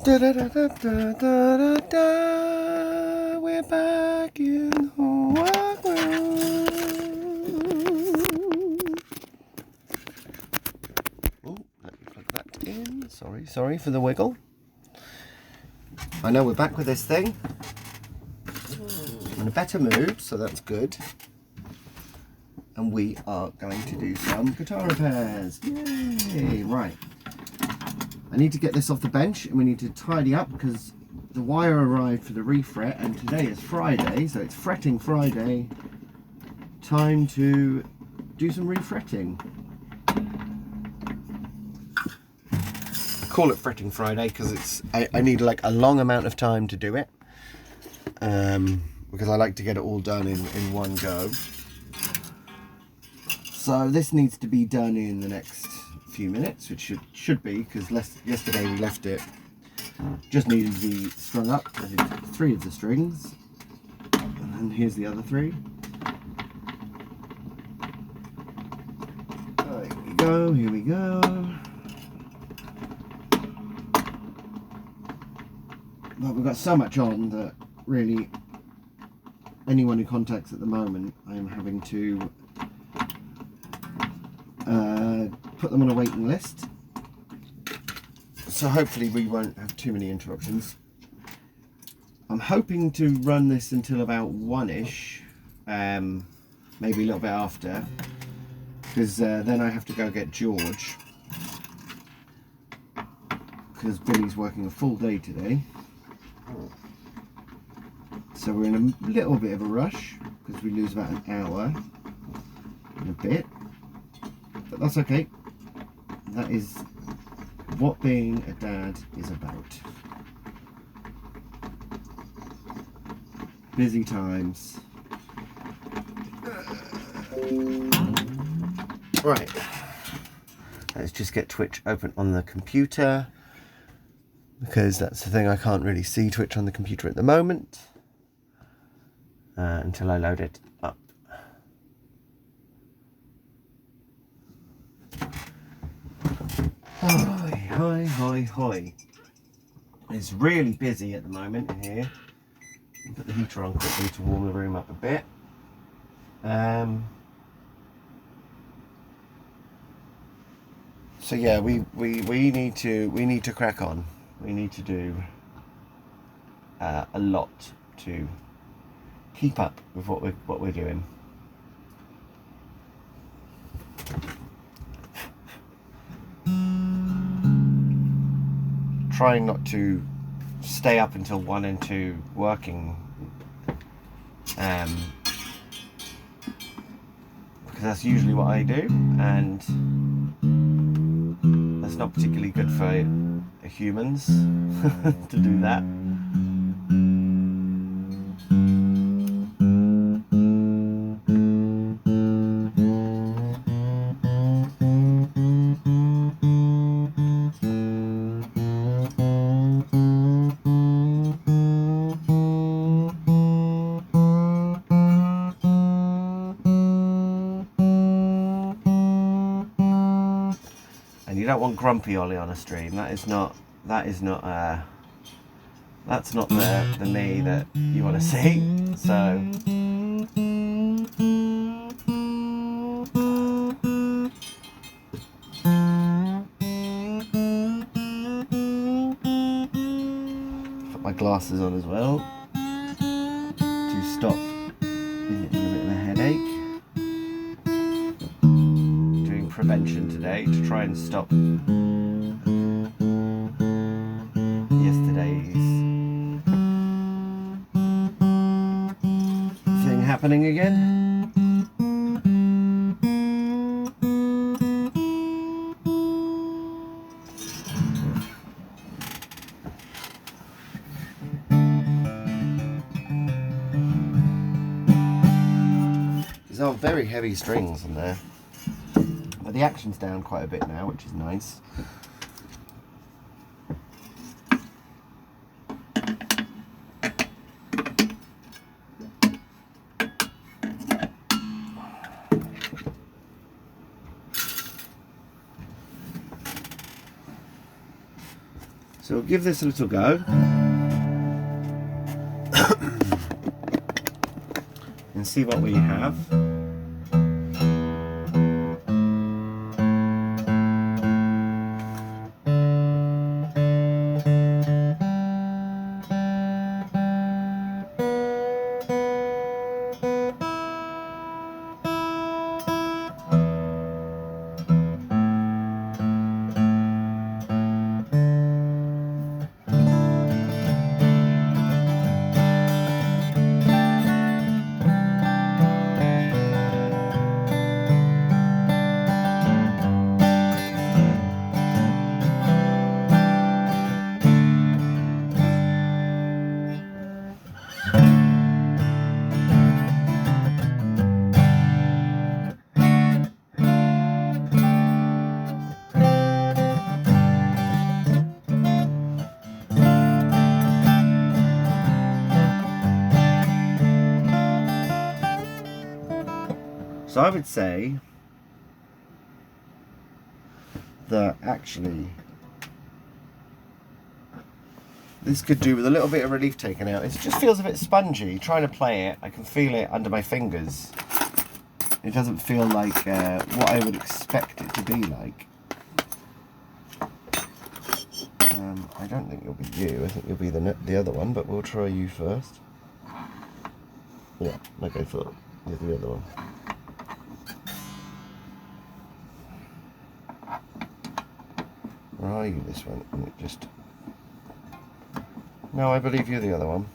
Da, da, da, da, da, da, da. We're back in the workroom. Oh, let me plug that in. Sorry for the wiggle. I know we're back with this thing. I'm in a better mood, so that's good. And we are going to do some guitar repairs. Yay! Right. I need to get this off the bench and we need to tidy up because the wire arrived for the refret and today is Friday, so it's fretting Friday. Time to do some refretting. I call it fretting Friday because I need like a long amount of time to do it. Because I like to get it all done in one go. So this needs to be done in the next few minutes, which should be, because yesterday we left it, just needed to be strung up. I did 3 of the strings, and then here's the other 3. Here we go. But we've got so much on that really anyone who contacts at the moment, I'm having to put them on a waiting list, so hopefully we won't have too many interruptions. I'm hoping to run this until about 1ish, maybe a little bit after, because then I have to go get George, because Billy's working a full day today, so we're in a little bit of a rush because we lose about an hour and a bit, but that's okay. That is what being a dad is about. Busy times. Right. Let's just get Twitch open on the computer, because that's the thing, I can't really see Twitch on the computer at the moment until I load it up. Hoi. It's really busy at the moment in here. I'll put the heater on quickly to warm the room up a bit. So yeah, we need to crack on. We need to do a lot to keep up with what we're doing. Trying not to stay up until 1 and 2 working, because that's usually what I do, and that's not particularly good for humans to do that. You don't want grumpy Ollie on a stream. That's not the me that you want to see. So put my glasses on as well to stop me getting a bit of a headache. Prevention today to try and stop yesterday's thing happening again. These are very heavy strings on there. But the action's down quite a bit now, which is nice. So we'll give this a little go. And see what we have. So I would say that actually this could do with a little bit of relief taken out. It just feels a bit spongy. Trying to play it, I can feel it under my fingers. It doesn't feel like what I would expect it to be like. I don't think you'll be you. I think you'll be the other one, but we'll try you first. Yeah, like I thought. You're the other one. Or are you this one? And it just... No, I believe you're the other one.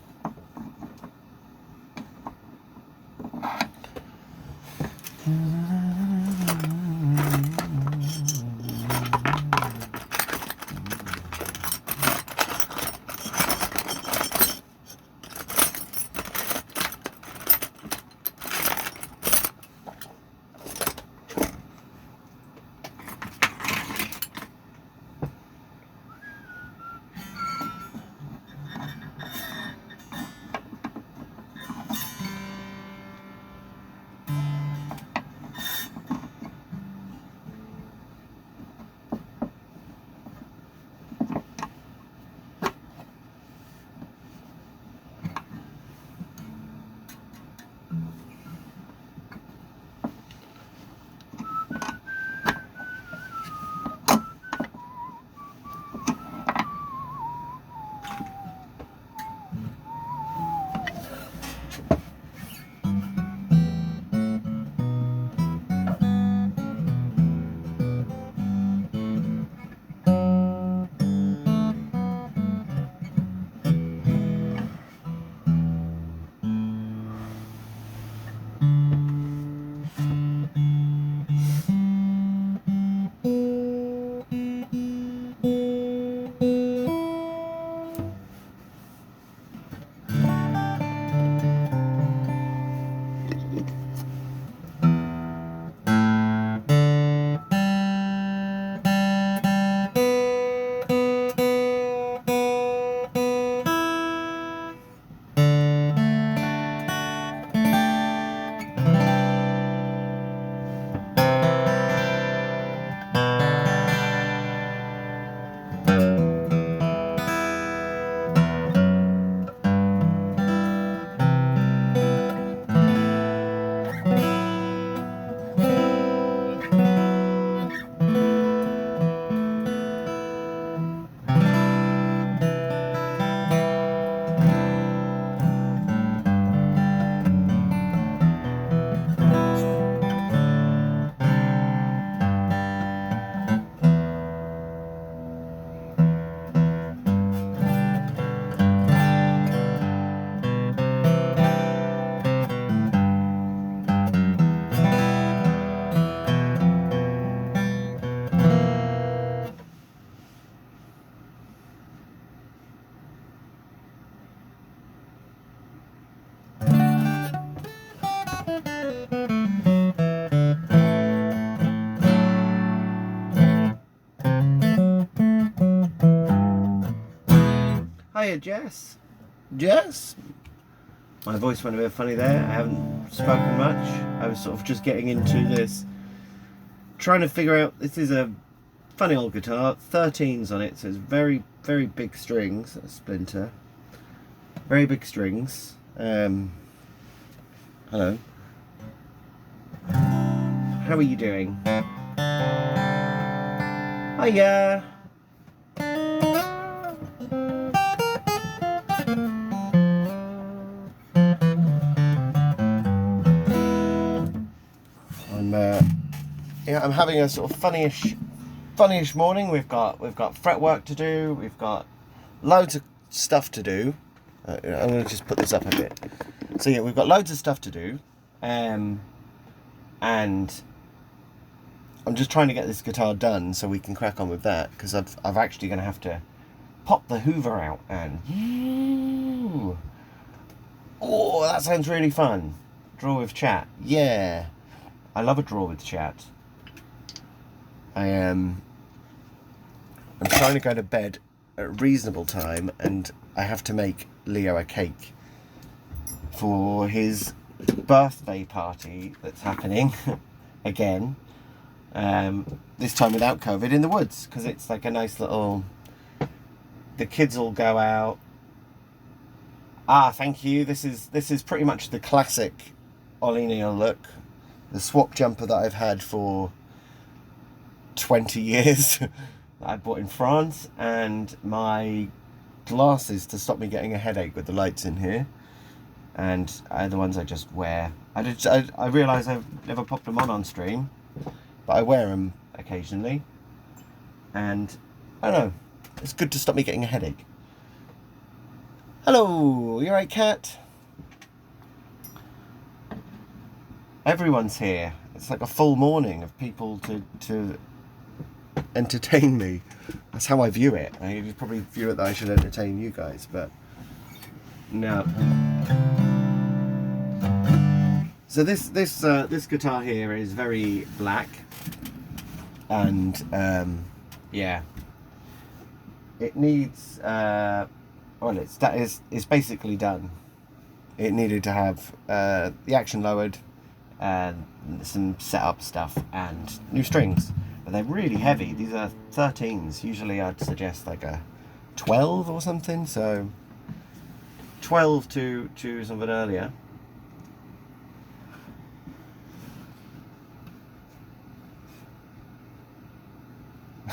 Hiya, Jess. Jess? My voice went a bit funny there. I haven't spoken much. I was sort of just getting into this, trying to figure out, this is a funny old guitar, 13s on it, so it's very, very big strings. A splinter, very big strings. Hello. How are you doing? Hiya. I'm having a sort of funnyish morning. We've got fretwork to do. We've got loads of stuff to do. I'm going to just put this up a bit. So yeah, we've got loads of stuff to do, and I'm just trying to get this guitar done so we can crack on with that, because I'm actually going to have to pop the Hoover out and oh, that sounds really fun. Draw with chat. Yeah, I love a draw with chat. I'm trying to go to bed at a reasonable time, and I have to make Leo a cake for his birthday party that's happening again, this time without COVID, in the woods, because it's like a nice little, the kids all go out. Thank you. This is pretty much the classic Ollie Neal look, the swap jumper that I've had for 20 years that I bought in France, and my glasses to stop me getting a headache with the lights in here, and the ones I just wear. I realise I've never popped them on stream, but I wear them occasionally, and I don't know, it's good to stop me getting a headache. Hello, you alright, Cat? Everyone's here. It's like a full morning of people to entertain me. That's how I view it. I probably view it that I should entertain you guys, but no. So this guitar here is very black, and yeah, it needs well, it's basically done. It needed to have the action lowered, and some setup stuff, and new strings. But they're really heavy. These are 13s. Usually I'd suggest like a 12 or something, so 12 to something earlier.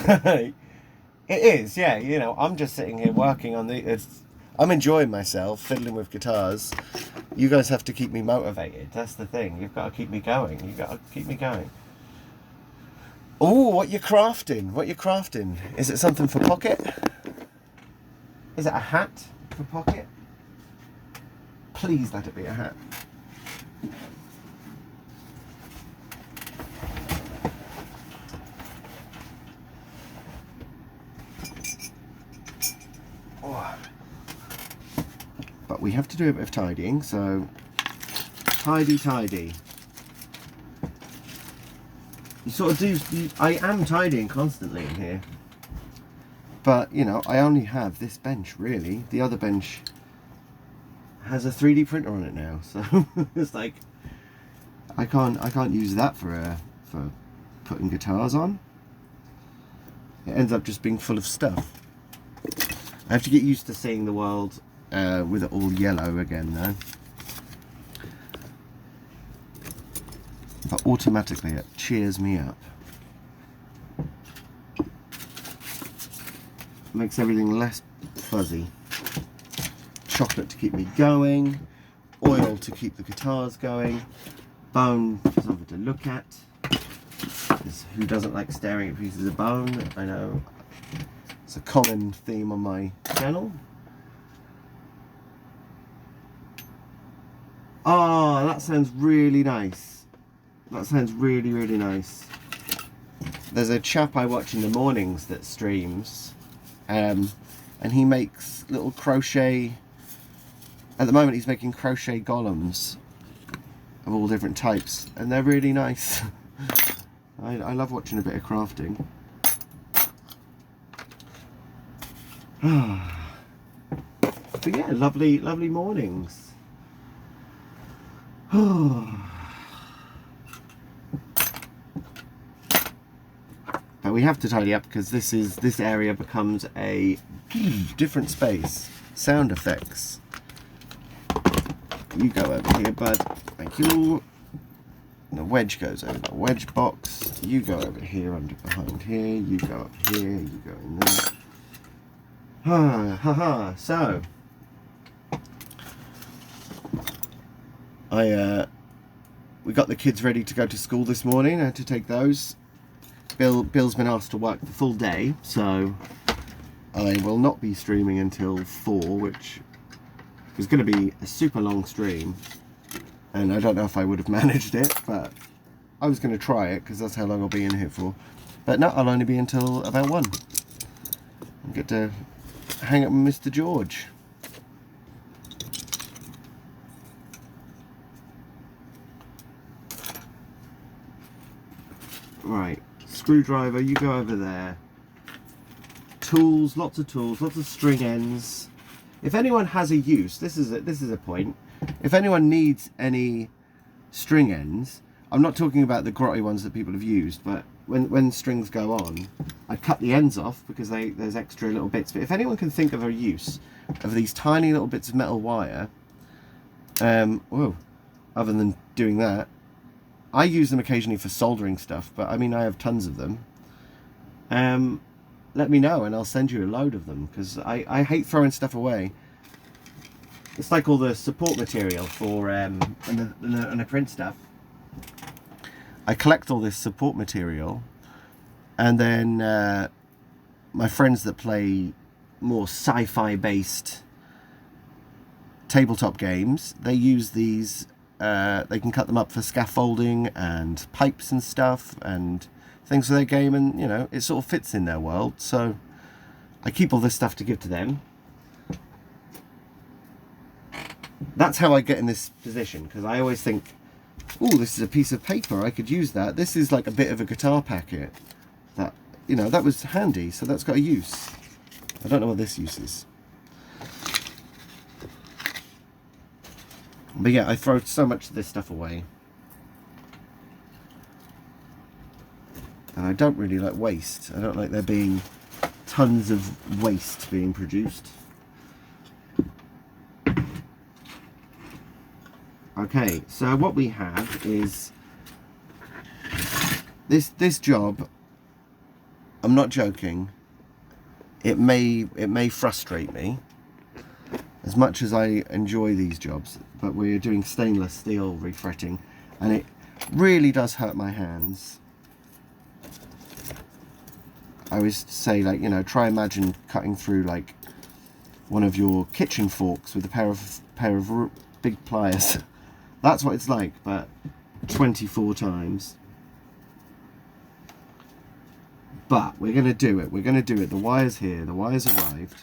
It is, yeah. You know, I'm just sitting here working on I'm enjoying myself, fiddling with guitars. You guys have to keep me motivated. That's the thing. You've got to keep me going. You've got to keep me going. Oh, what you crafting? What you crafting? Is it something for pocket? Is it a hat for pocket? Please let it be a hat. Oh. But we have to do a bit of tidying, so tidy. You sort of do. I am tidying constantly in here, but you know, I only have this bench really. The other bench has a 3D printer on it now, so it's like I can't use that for putting guitars on. It ends up just being full of stuff. I have to get used to seeing the world with it all yellow again though. But automatically it cheers me up. Makes everything less fuzzy. Chocolate to keep me going, oil to keep the guitars going, bone for something to look at. Who doesn't like staring at pieces of bone? I know it's a common theme on my channel. Oh, that sounds really nice. That sounds really, really nice. There's a chap I watch in the mornings that streams, and he makes little crochet. At the moment he's making crochet golems of all different types, and they're really nice. I love watching a bit of crafting. But yeah, lovely mornings. Bear we have to tidy up because this area becomes a different space. Sound effects. You go over here, bud. Thank you. And the wedge goes over the wedge box. You go over here, under behind here. You go up here. You go in there. So we got the kids ready to go to school this morning. I had to take those. Bill's been asked to work the full day, so I will not be streaming until 4, which is going to be a super long stream, and I don't know if I would have managed it, but I was going to try it because that's how long I'll be in here for. But no, I'll only be until about 1. I'll get to hang up with Mr. George. Right, screwdriver, you go over there. Tools, lots of string ends. If anyone has a use, this is a point. If anyone needs any string ends, I'm not talking about the grotty ones that people have used, but when strings go on, I cut the ends off because there's extra little bits. But if anyone can think of a use of these tiny little bits of metal wire, other than doing that, I use them occasionally for soldering stuff, but I mean I have tons of them. Let me know and I'll send you a load of them, because I hate throwing stuff away. It's like all the support material for when I print stuff. I collect all this support material, and then my friends that play more sci-fi based tabletop games, they use these. They can cut them up for scaffolding and pipes and stuff and things for their game, and you know, it sort of fits in their world. So I keep all this stuff to give to them. That's how I get in this position, because I always think, oh, this is a piece of paper, I could use that. This is like a bit of a guitar packet. That, you know, that was handy, so that's got a use. I don't know what this use is. But yeah, I throw so much of this stuff away. And I don't really like waste. I don't like there being tons of waste being produced. Okay, so what we have is this job. I'm not joking. It may frustrate me, as much as I enjoy these jobs, but we're doing stainless steel refretting, and it really does hurt my hands. I always say, like, you know, try imagine cutting through like one of your kitchen forks with a pair of big pliers. That's what it's like, but 24 times. But we're going to do it. We're going to do it. The wire's here. The wire's arrived.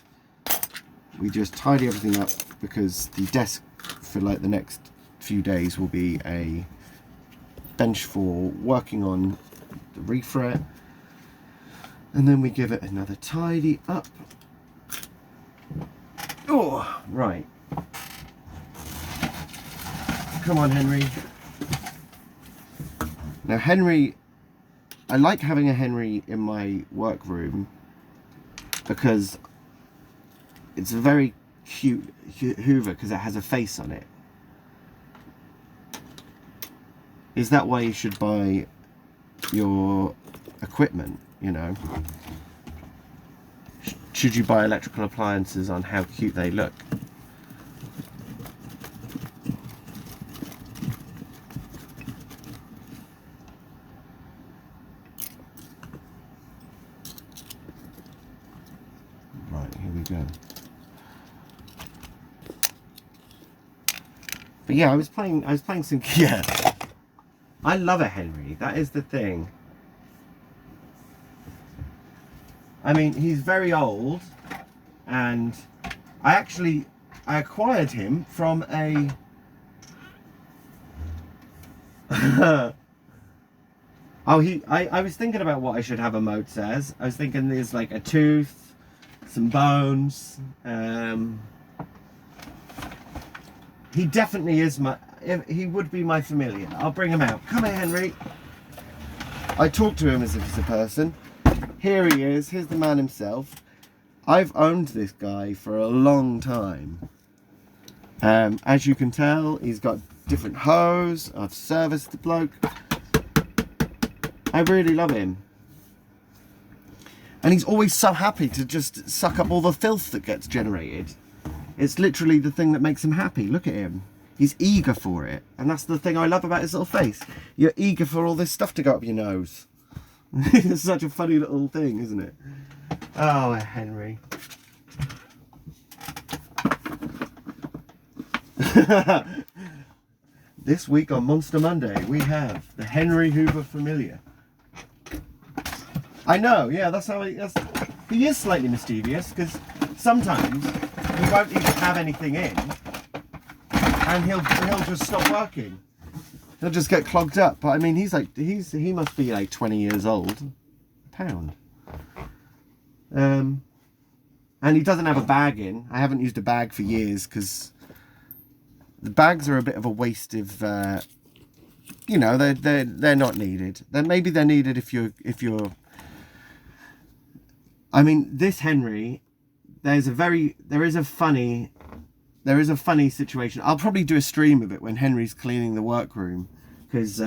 We just tidy everything up, because the desk for like the next few days will be a bench for working on the refret. And then we give it another tidy up. Oh, right. Come on, Henry. Now, Henry, I like having a Henry in my workroom because it's a very cute Hoover, because it has a face on it. Is that why you should buy your equipment, you know? Should you buy electrical appliances on how cute they look? Right, here we go. But yeah, I was playing some, yeah. I love a Henry, that is the thing. I mean, he's very old, and I acquired him from a I was thinking about what I should have a moat as. I was thinking there's like a tooth, some bones. He definitely is he would be my familiar. I'll bring him out. Come here, Henry. I talk to him as if he's a person. here he is. Here's the man himself. I've owned this guy for a long time. As you can tell, he's got different hose. I've serviced the bloke. I really love him. And he's always so happy to just suck up all the filth that gets generated. It's literally the thing that makes him happy. Look at him. He's eager for it. And that's the thing I love about his little face. You're eager for all this stuff to go up your nose. It's such a funny little thing, isn't it? Oh, Henry. This week on Monster Monday, we have the Henry Hoover Familiar. I know, yeah, that's how he is slightly mischievous, because sometimes he won't even have anything in, and he'll just stop working. He'll just get clogged up. But I mean, he must be like 20 years old. Pound. And he doesn't have a bag in. I haven't used a bag for years because the bags are a bit of a waste of. You know, they're not needed. Maybe they're needed if you're. I mean, this Henry, there is a funny situation. I'll probably do a stream of it when Henry's cleaning the workroom, because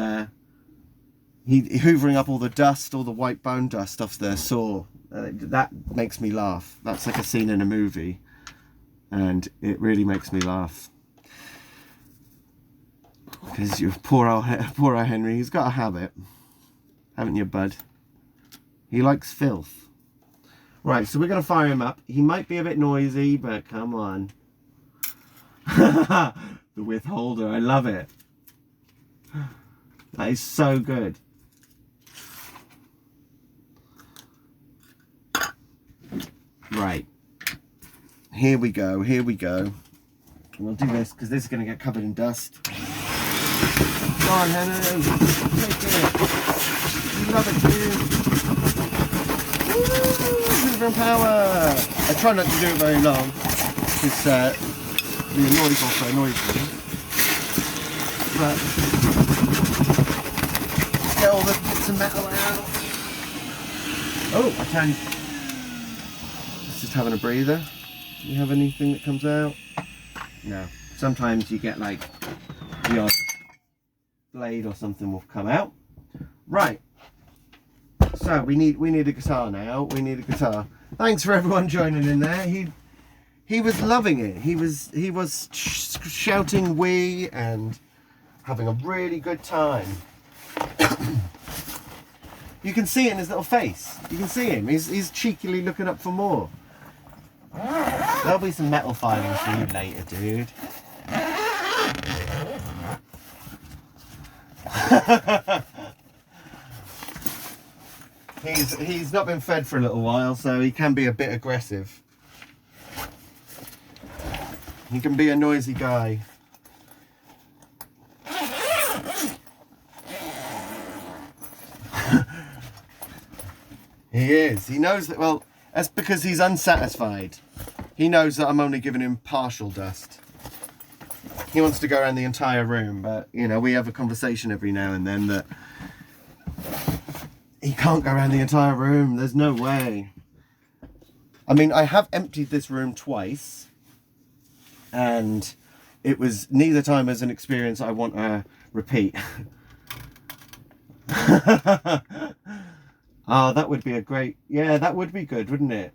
he hoovering up all the dust, all the white bone dust off the saw. That makes me laugh. That's like a scene in a movie, and it really makes me laugh. Because you poor old Henry, he's got a habit, haven't you, bud? He likes filth. Right, so we're going to fire him up. He might be a bit noisy, but come on. The withholder, I love it. That is so good. Right. Here we go, here we go. We'll do this, because this is going to get covered in dust. Come on, Henry. Take it. You love it, dude. Hoover power! I try not to do it very long, because the noise also annoys me. But get all the bits of metal out. Oh, I turned. Just having a breather. Do you have anything that comes out? No. Sometimes you get like the odd blade or something will come out. Right. So we need a guitar now. We need a guitar. Thanks for everyone joining in there. He was loving it. He was shouting "wee" and having a really good time. You can see it in his little face. You can see him. He's cheekily looking up for more. There'll be some metal filing for you later, dude. He's not been fed for a little while, so he can be a bit aggressive. He can be a noisy guy. He is. He knows that, well, that's because he's unsatisfied. He knows that I'm only giving him partial dust. He wants to go around the entire room, but, you know, we have a conversation every now and then that he can't go around the entire room. There's no way. I mean, I have emptied this room twice, and it was neither time as an experience I want to repeat. Oh, that would be a great... Yeah, that would be good, wouldn't it?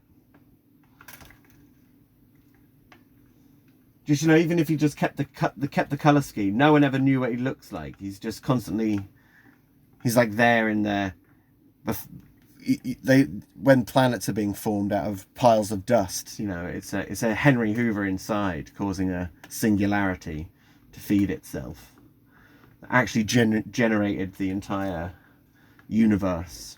Just, you know, even if he just kept the colour scheme, no one ever knew what he looks like. He's just constantly... He's like there in there. When planets are being formed out of piles of dust, you know, it's a Henry Hoover inside causing a singularity to feed itself. Actually generated the entire universe.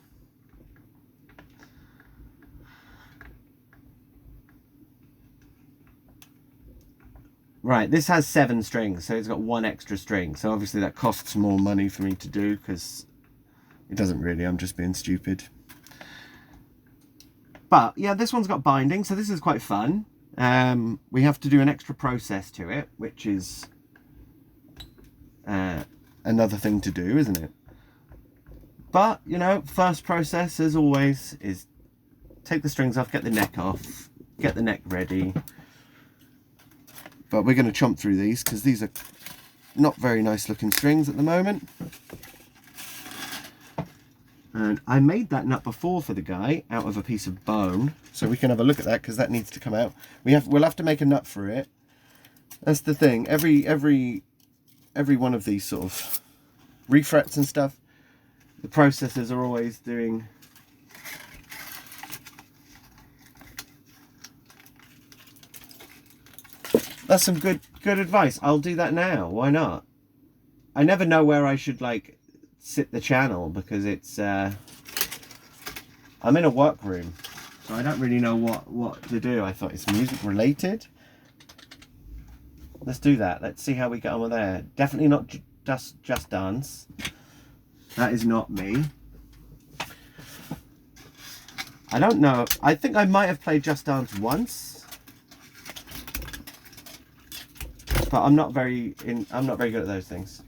Right, this has 7 strings, so it's got 1 extra string. So obviously that costs more money for me to do, because it doesn't really, I'm just being stupid. But yeah, this one's got binding, so this is quite fun. We have to do an extra process to it, which is another thing to do, isn't it? But, you know, first process, as always, is take the strings off, get the neck off, get the neck ready. But we're going to chomp through these because these are not very nice looking strings at the moment. And I made that nut before for the guy out of a piece of bone, so we can have a look at that because that needs to come out. We'll have to make a nut for it. That's the thing. Every one of these sort of refrets and stuff, the processors are always doing. That's some good advice. I'll do that now. Why not? I never know where I should like sit the channel because it's I'm in a workroom, so I don't really know what to do. I thought it's music related. Let's do that. Let's see how we get on with there. Definitely not just dance. That is not me. I don't know. I think I might have played Just Dance once, but I'm not very good at those things.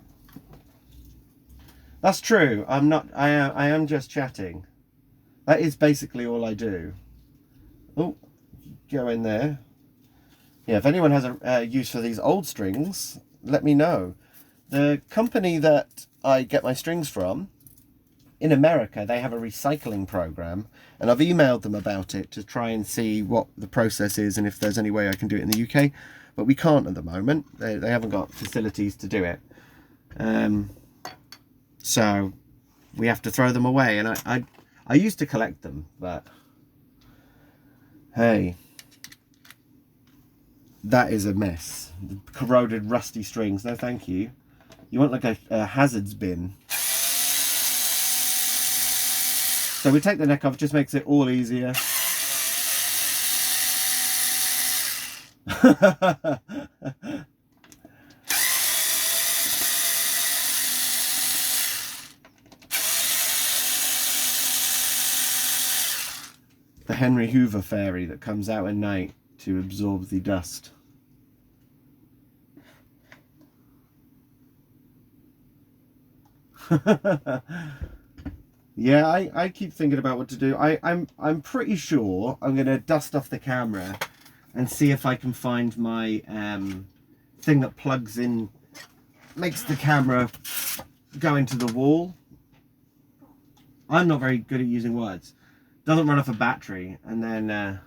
That's true. I'm not. I am just chatting. That is basically all I do. Oh, go in there. Yeah, if anyone has a use for these old strings, let me know. The company that I get my strings from, in America, they have a recycling program, and I've emailed them about it to try and see what the process is and if there's any way I can do it in the UK, but we can't at the moment. They haven't got facilities to do it. So we have to throw them away, and I used to collect them, but hey, that is a mess. The corroded, rusty strings. No, thank you. You want like a hazards bin. So we take the neck off, just makes it all easier. The Henry Hoover fairy that comes out at night to absorb the dust. Yeah, I keep thinking about what to do. I'm pretty sure I'm gonna dust off the camera and see if I can find my thing that plugs in, makes the camera go into the wall. I'm not very good at using words. Doesn't run off a battery, and then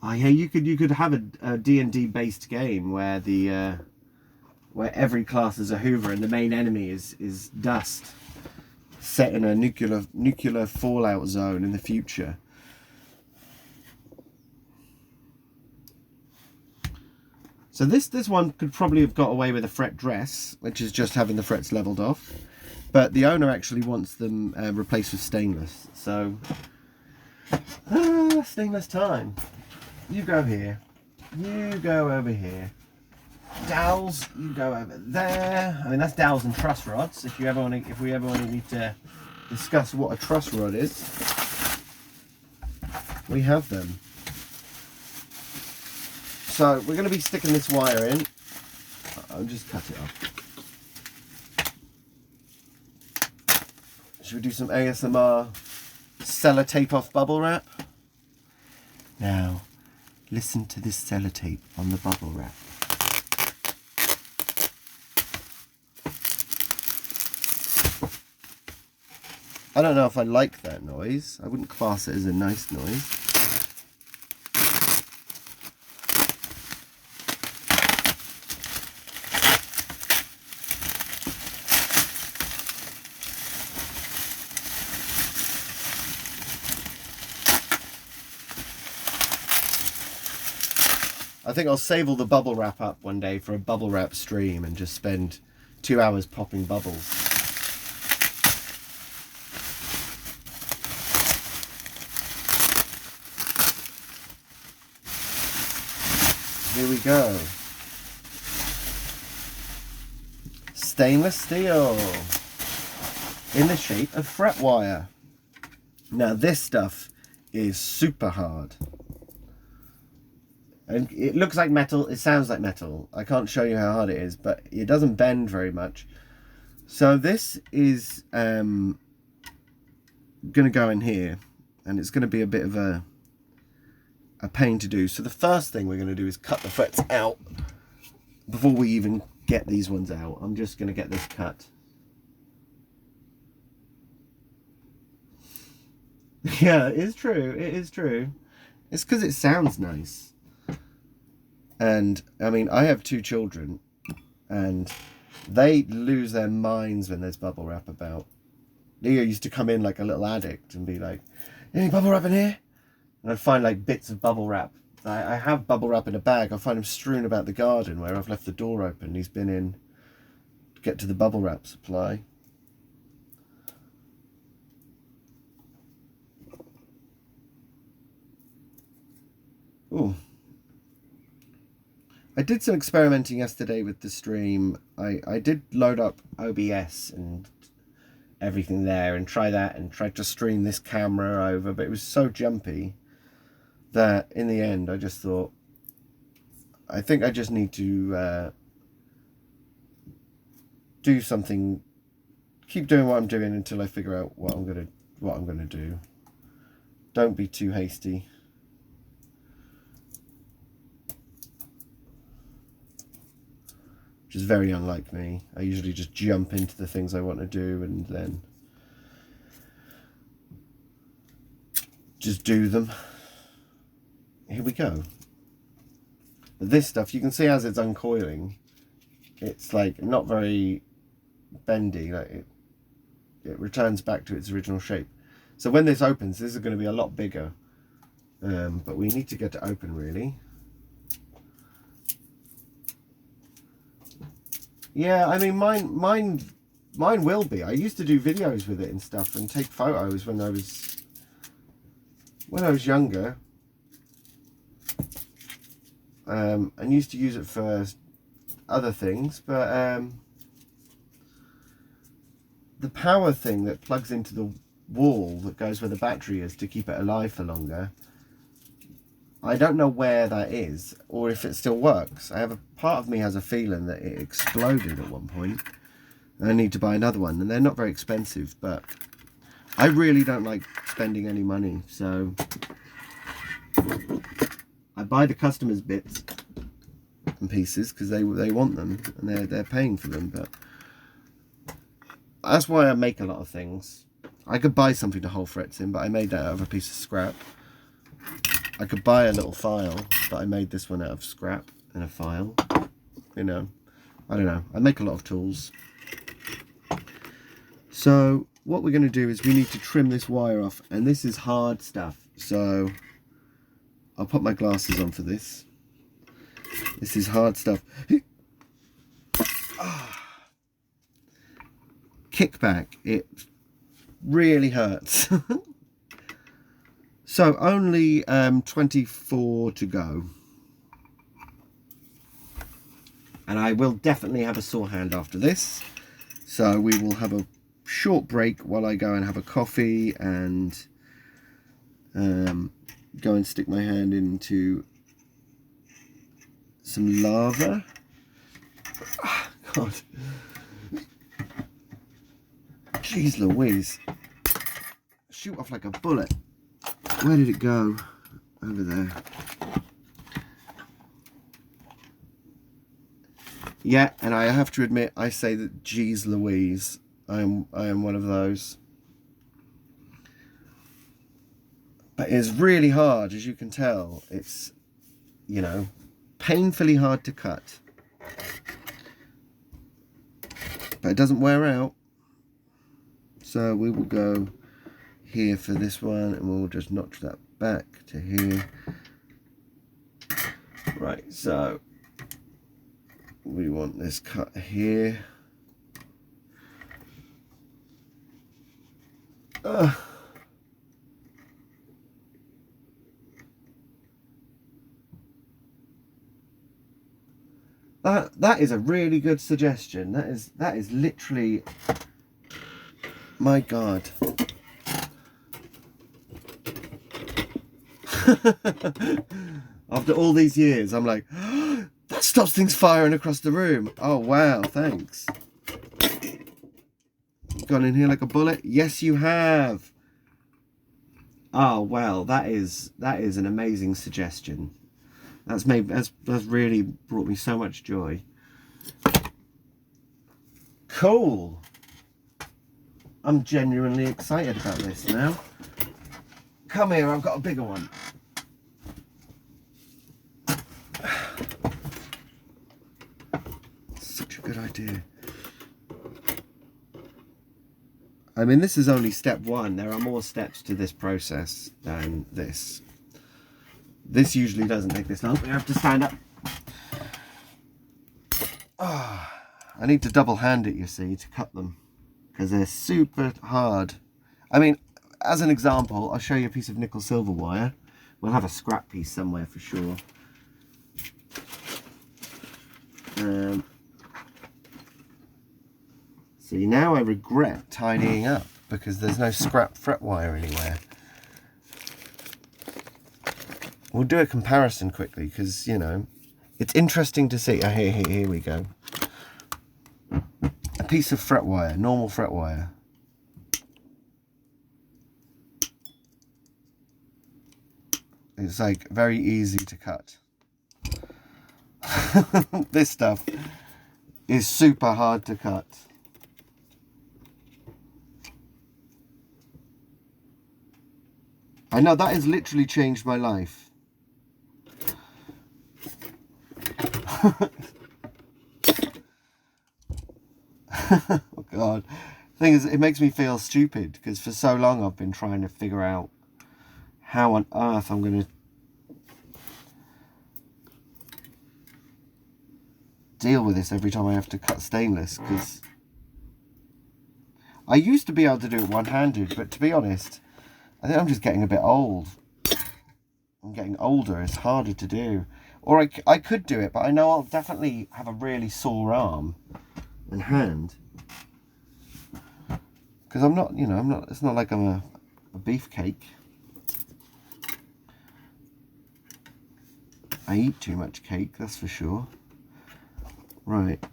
oh yeah, you could have a D&D based game where the where every class is a Hoover and the main enemy is dust, set in a nuclear fallout zone in the future. So this one could probably have got away with a fret dress, which is just having the frets leveled off, but the owner actually wants them replaced with stainless. So stainless time. You go here. You go over here. Dowels, you go over there. I mean, that's dowels and truss rods. If we ever want to discuss what a truss rod is, we have them. So we're going to be sticking this wire in. I'll just cut it off. Should we do some ASMR sellotape off bubble wrap? Now, listen to this sellotape on the bubble wrap. I don't know if I like that noise. I wouldn't class it as a nice noise. I think I'll save all the bubble wrap up one day for a bubble wrap stream and just spend 2 hours popping bubbles. Here we go. Stainless steel in the shape of fret wire. Now this stuff is super hard. And it looks like metal, it sounds like metal. I can't show you how hard it is, but it doesn't bend very much. So this is going to go in here, and it's going to be a bit of a pain to do. So the first thing we're going to do is cut the frets out before we even get these ones out. I'm just going to get this cut. Yeah, it is true. It is true. It's because it sounds nice. And I mean, I have 2 children, and they lose their minds when there's bubble wrap about. Leo used to come in like a little addict and be like, "Any bubble wrap in here?" And I'd find like bits of bubble wrap. I have bubble wrap in a bag. I find him strewn about the garden where I've left the door open. He's been in to get to the bubble wrap supply. Ooh. I did some experimenting yesterday with the stream. I did load up OBS and everything there and try that and tried to stream this camera over, but it was so jumpy that in the end I just thought, I think I just need to do something, keep doing what I'm doing until I figure out what I'm gonna do. Don't be too hasty. Which is very unlike me. I usually just jump into the things I want to do and then just do them. Here we go. But this stuff, you can see as it's uncoiling, it's like not very bendy. Like it returns back to its original shape. So when this opens, this is going to be a lot bigger. But we need to get it open really. Yeah, I mean mine will be. I used to do videos with it and stuff and take photos when I was younger. And used to use it for other things, but the power thing that plugs into the wall that goes where the battery is to keep it alive for longer, I don't know where that is or if it still works. I have a part of me has a feeling that it exploded at one point. I need to buy another one, and they're not very expensive, but I really don't like spending any money, so I buy the customers' bits and pieces because they want them and they're paying for them. But that's why I make a lot of things. I could buy something to hold frets in, but I made that out of a piece of scrap. I could buy a little file, but I made this one out of scrap and a file. You know, I don't know. I make a lot of tools. So what we're going to do is we need to trim this wire off, and this is hard stuff. So I'll put my glasses on for this. This is hard stuff. Kickback. It really hurts. So only 24 to go. And I will definitely have a sore hand after this. So we will have a short break while I go and have a coffee and go and stick my hand into some lava. Oh, God. Jeez Louise. Shoot off like a bullet. Where did it go? Over there. Yeah, and I have to admit, I say that geez Louise. I am one of those. But it's really hard, as you can tell. It's, you know, painfully hard to cut. But it doesn't wear out. So we will go here for this one, and we'll just notch that back to here. Right, so we want this cut here. That is a really good suggestion. That is literally, my God. After all these years, I'm like, oh, that stops things firing across the room. Oh wow, thanks. Gone in here like a bullet? Yes, you have. Oh well, that is an amazing suggestion. That's really brought me so much joy. Cool. I'm genuinely excited about this now. Come here, I've got a bigger one. Such a good idea. I mean, this is only step one. There are more steps to this process than this. This usually doesn't take this long. We have to stand up. Oh, I need to double hand it, you see, to cut them, because they're super hard. I mean, as an example, I'll show you a piece of nickel silver wire. We'll have a scrap piece somewhere for sure. See, now I regret tidying up because there's no scrap fret wire anywhere. We'll do a comparison quickly because, you know, it's interesting to see. Here we go. A piece of fret wire, normal fret wire. It's like very easy to cut. This stuff is super hard to cut. I know, that has literally changed my life. Oh God. The thing is, it makes me feel stupid because for so long I've been trying to figure out how on earth I'm going to deal with this every time I have to cut stainless, because I used to be able to do it one-handed, but to be honest, I think I'm just getting a bit old. I'm getting older, it's harder to do. Or I could do it, but I know I'll definitely have a really sore arm and hand. Because I'm not, you know, it's not like I'm a beefcake. I eat too much cake, that's for sure. Right.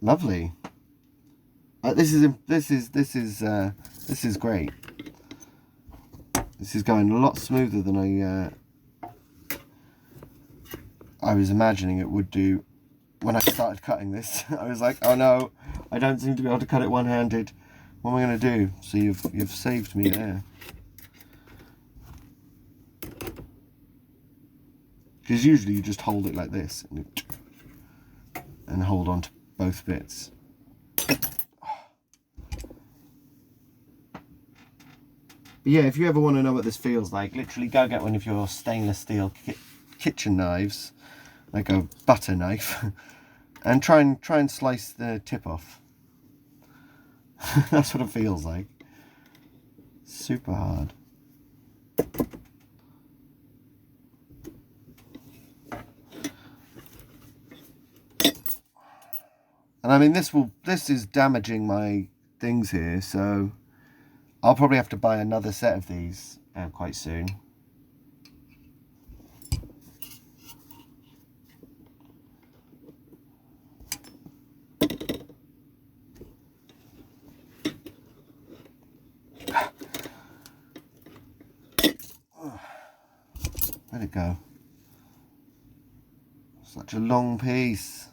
Lovely. This is great. This is going a lot smoother than I was imagining it would do when I started cutting this. I was like, oh no, I don't seem to be able to cut it one-handed. What am I going to do? So you've saved me there. Because usually you just hold it like this and hold on to both bits. But yeah, if you ever want to know what this feels like, literally go get one of your stainless steel kitchen knives, like a butter knife, and try and slice the tip off. That's what it feels like. Super hard. And I mean, this is damaging my things here, so I'll probably have to buy another set of these quite soon. Where'd it go? Such a long piece.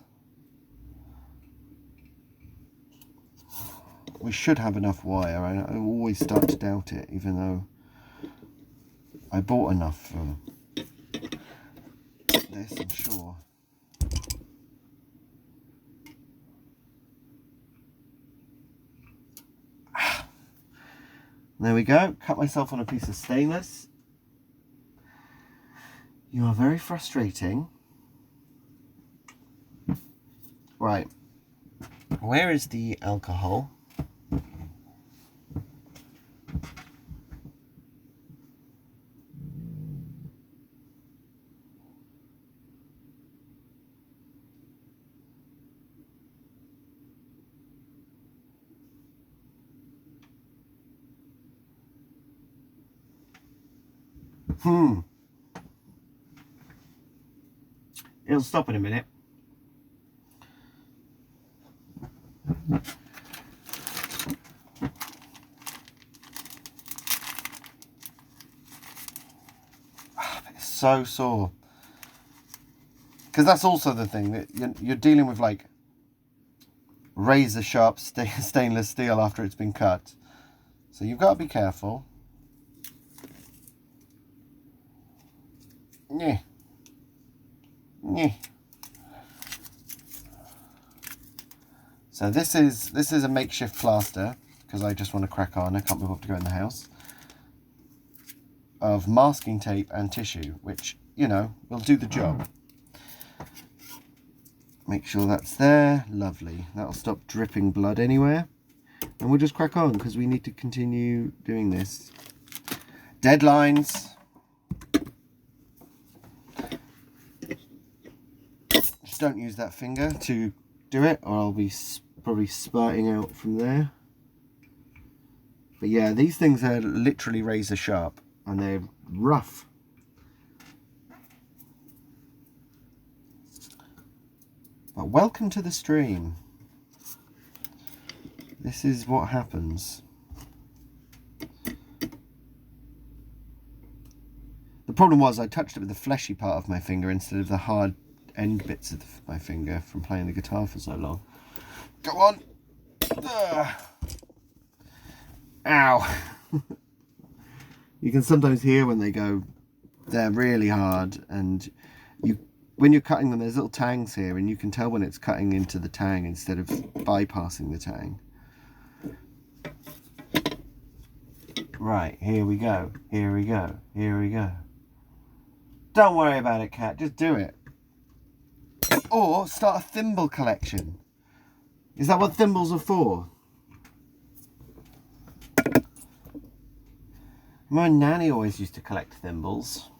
We should have enough wire. I always start to doubt it, even though I bought enough for this, I'm sure. There we go. Cut myself on a piece of stainless. You are very frustrating. Right. Where is the alcohol? It'll stop in a minute. It's so sore. Because that's also the thing, that you're dealing with like razor sharp stainless steel after it's been cut. So you've got to be careful. Yeah. Yeah. So this is a makeshift plaster, because I just want to crack on. I can't move up to go in the house. Of masking tape and tissue, which, you know, will do the job. Make sure that's there. Lovely. That'll stop dripping blood anywhere. And we'll just crack on, because we need to continue doing this. Deadlines. Just don't use that finger to do it, or I'll be probably spurting out from there. But yeah, these things are literally razor sharp, and they're rough. But welcome to the stream. This is what happens. The problem was I touched it with the fleshy part of my finger instead of the hard end bits of my finger from playing the guitar for so long. Go on. Ugh. Ow. You can sometimes hear when they go, they're really hard, and when you're cutting them, there's little tangs here, and you can tell when it's cutting into the tang instead of bypassing the tang. Right, here we go, here we go, here we go. Don't worry about it, Cat, just do it. Or start a thimble collection. Is that what thimbles are for? My nanny always used to collect thimbles.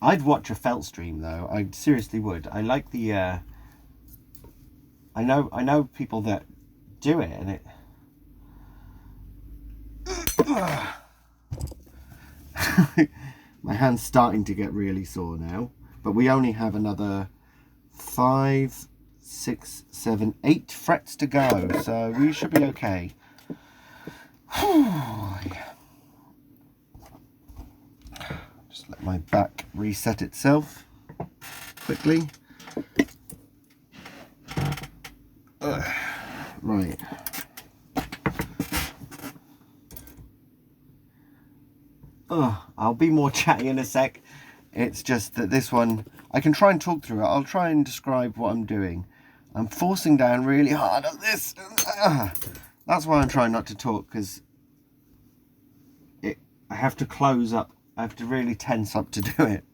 I'd watch a felt stream though. I seriously would. I like the. I know people that do it, and it. My hand's starting to get really sore now, but we only have another 5, 6, 7, 8 frets to go, so we should be okay. Just let my back reset itself quickly. Right. I'll be more chatty in a sec. It's just that this one, I can try and talk through it. I'll try and describe what I'm doing. I'm forcing down really hard on this. That's why I'm trying not to talk, because I have to close up. I have to really tense up to do it,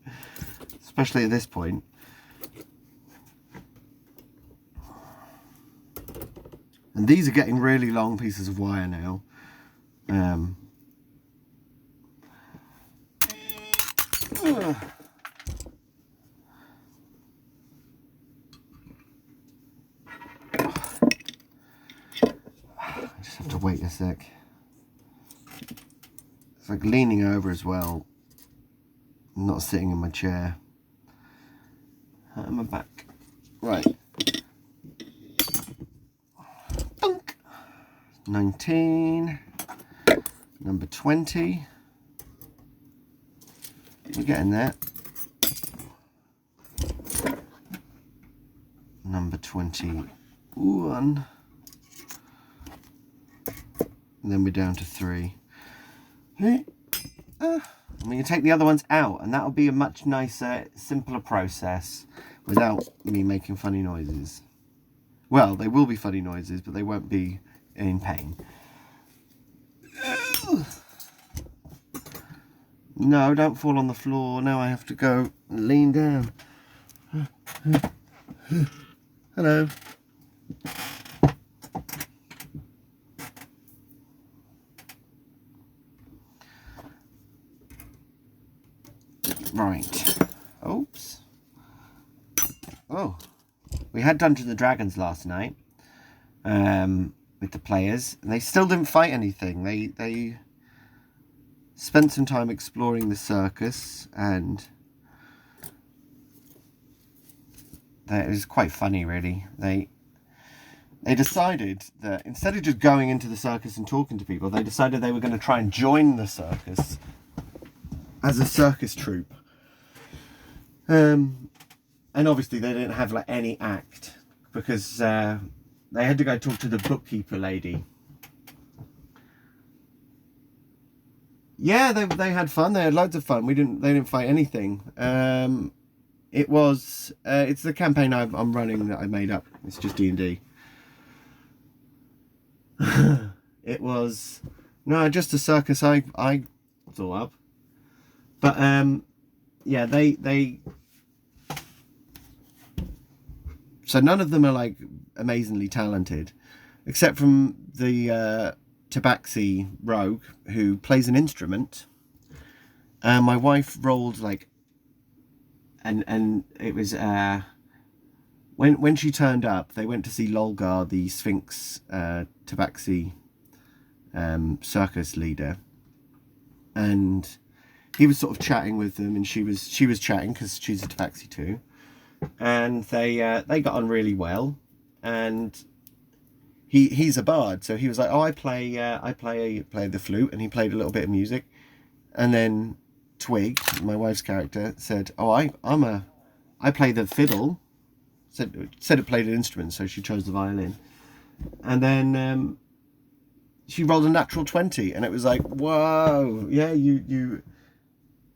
especially at this point. And these are getting really long pieces of wire now. I just have to wait a sec. It's like leaning over as well. I'm not sitting in my chair. My back. Right. 19. Number 20. We're getting there. Number 21. And then we're down to 3. And we can take the other ones out, and that'll be a much nicer, simpler process without me making funny noises. Well, they will be funny noises, but they won't be in pain. No, don't fall on the floor. Now I have to go and lean down. Hello. Right. Oops. Oh. We had Dungeons and Dragons last night. With the players. And they still didn't fight anything. They spent some time exploring the circus, and it was quite funny, really. They decided that instead of just going into the circus and talking to people, they decided they were going to try and join the circus as a circus troupe. And obviously they didn't have like any act, because they had to go talk to the bookkeeper lady. Yeah, they had fun. They had loads of fun. They didn't fight anything. It's the campaign I'm running that I made up. It's just D&D. It was just a circus I thought up. But yeah, they so none of them are like amazingly talented, except from the Tabaxi rogue, who plays an instrument. My wife rolled like, and it was when she turned up, they went to see Lolgar, the Sphinx Tabaxi circus leader, and he was sort of chatting with them, and she was chatting because she's a Tabaxi too, and they got on really well. And he's a bard, so he was like, oh, I play the flute, and he played a little bit of music. And then Twig, my wife's character, said, oh, I play the fiddle. Said it played an instrument, so she chose the violin. And then she rolled a natural 20, and it was like, whoa, yeah, you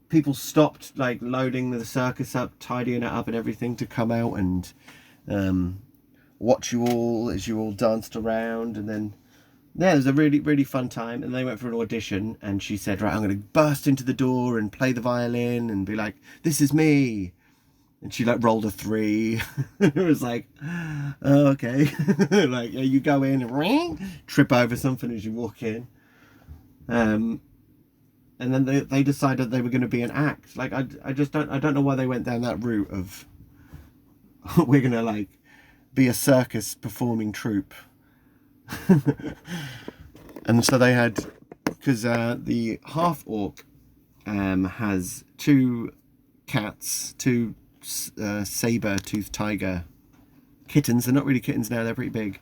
people stopped like loading the circus up, tidying it up and everything to come out and watch you all as you all danced around. And then yeah, it was a really, really fun time. And they went for an audition, and she said, right, I'm going to burst into the door and play the violin and be like, this is me. And she like rolled a 3. It was like, oh, okay. Like, yeah, you go in and ring, trip over something as you walk in. And then they decided they were going to be an act. Like, I don't know why they went down that route of we're going to like be a circus performing troupe. And so they had, because the half orc has 2 cats, 2 saber-toothed tiger kittens. They're not really kittens now, they're pretty big.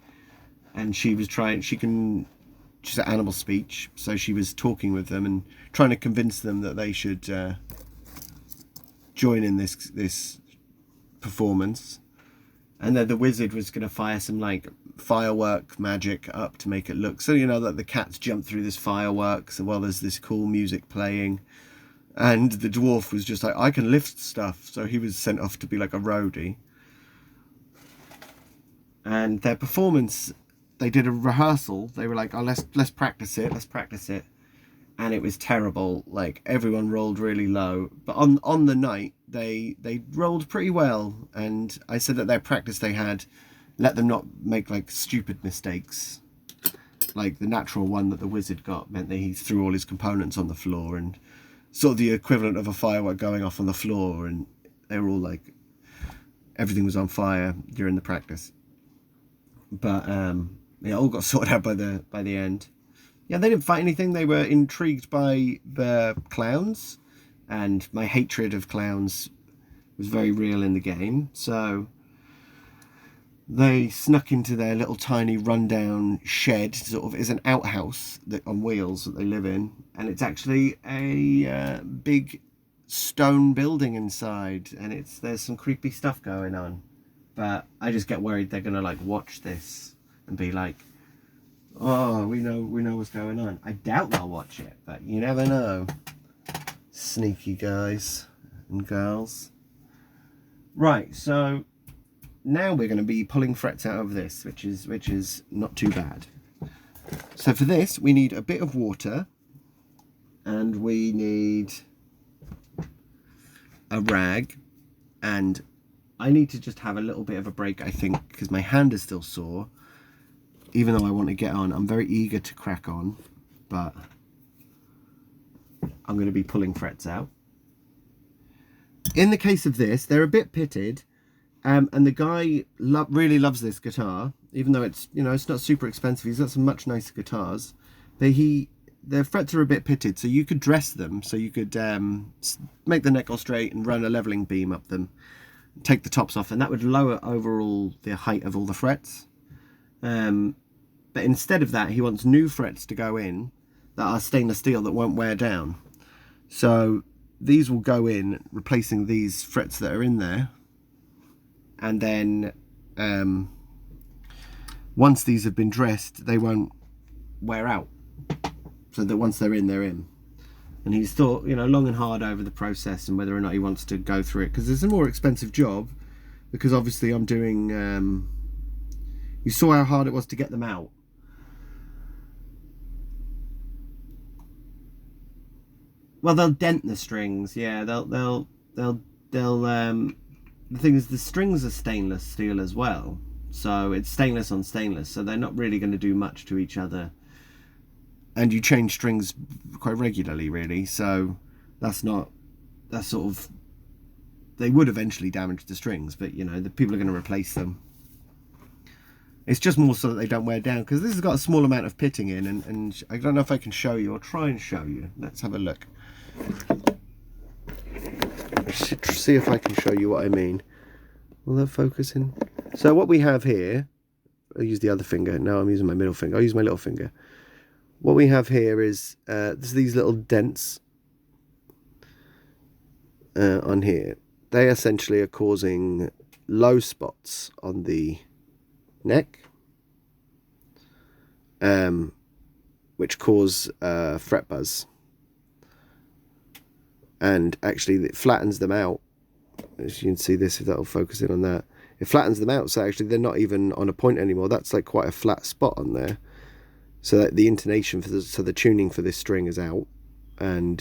And she was trying, she's at animal speech, so she was talking with them and trying to convince them that they should join in this performance. And then the wizard was going to fire some like firework magic up to make it look so, you know, that the cats jump through this fireworks while there's this cool music playing. And the dwarf was just like, I can lift stuff, so he was sent off to be like a roadie. And their performance, they did a rehearsal. They were like, oh, let's practice it. And it was terrible. Like, everyone rolled really low. But on the night, they rolled pretty well. And I said that their practice they had let them not make like stupid mistakes. Like the natural one that the wizard got meant that he threw all his components on the floor, and sort of the equivalent of a firework going off on the floor, and they were all like, everything was on fire during the practice. But it all got sorted out by the end. Yeah, they didn't fight anything. They were intrigued by the clowns, and my hatred of clowns was very real in the game. So they snuck into their little tiny rundown shed, sort of is an outhouse on wheels that they live in, and it's actually a big stone building inside, and there's some creepy stuff going on. But I just get worried they're gonna like watch this and be like, oh, we know what's going on. I doubt they'll watch it, but you never know. Sneaky guys and girls. Right, so now we're going to be pulling frets out of this, which is not too bad. So for this, we need a bit of water, and we need a rag, and I need to just have a little bit of a break, I think, because my hand is still sore. Even though I want to get on, I'm very eager to crack on, but I'm going to be pulling frets out. In the case of this, they're a bit pitted. And the guy really loves this guitar, even though it's, you know, it's not super expensive. He's got some much nicer guitars. But he the frets are a bit pitted, so you could dress them. So you could make the neck all straight and run a leveling beam up them, take the tops off, and that would lower overall the height of all the frets. But instead of that, he wants new frets to go in that are stainless steel that won't wear down. So these will go in, replacing these frets that are in there. And then once these have been dressed, they won't wear out. So that once they're in, they're in. And he's thought, you know, long and hard over the process and whether or not he wants to go through it. Because it's a more expensive job. Because obviously I'm doing... you saw how hard it was to get them out. Well, they'll dent the strings, yeah. The thing is, the strings are stainless steel as well, so it's stainless on stainless, so they're not really going to do much to each other. And you change strings quite regularly, really. So that's sort of, they would eventually damage the strings, but you know, the people are going to replace them. It's just more so that they don't wear down, because this has got a small amount of pitting in, and I don't know if I can show you. I'll try and show you. Let's have a look. See if I can show you what I mean. Will that focus in? So what we have here, I'll use the other finger. No, I'm using my middle finger. I'll use my little finger. What we have here is these little dents on here. They essentially are causing low spots on the neck, which cause fret buzz, and actually it flattens them out. As you can see this, if that'll focus in on that, it flattens them out, so actually they're not even on a point anymore. That's like quite a flat spot on there, so that the intonation for the tuning for this string is out, and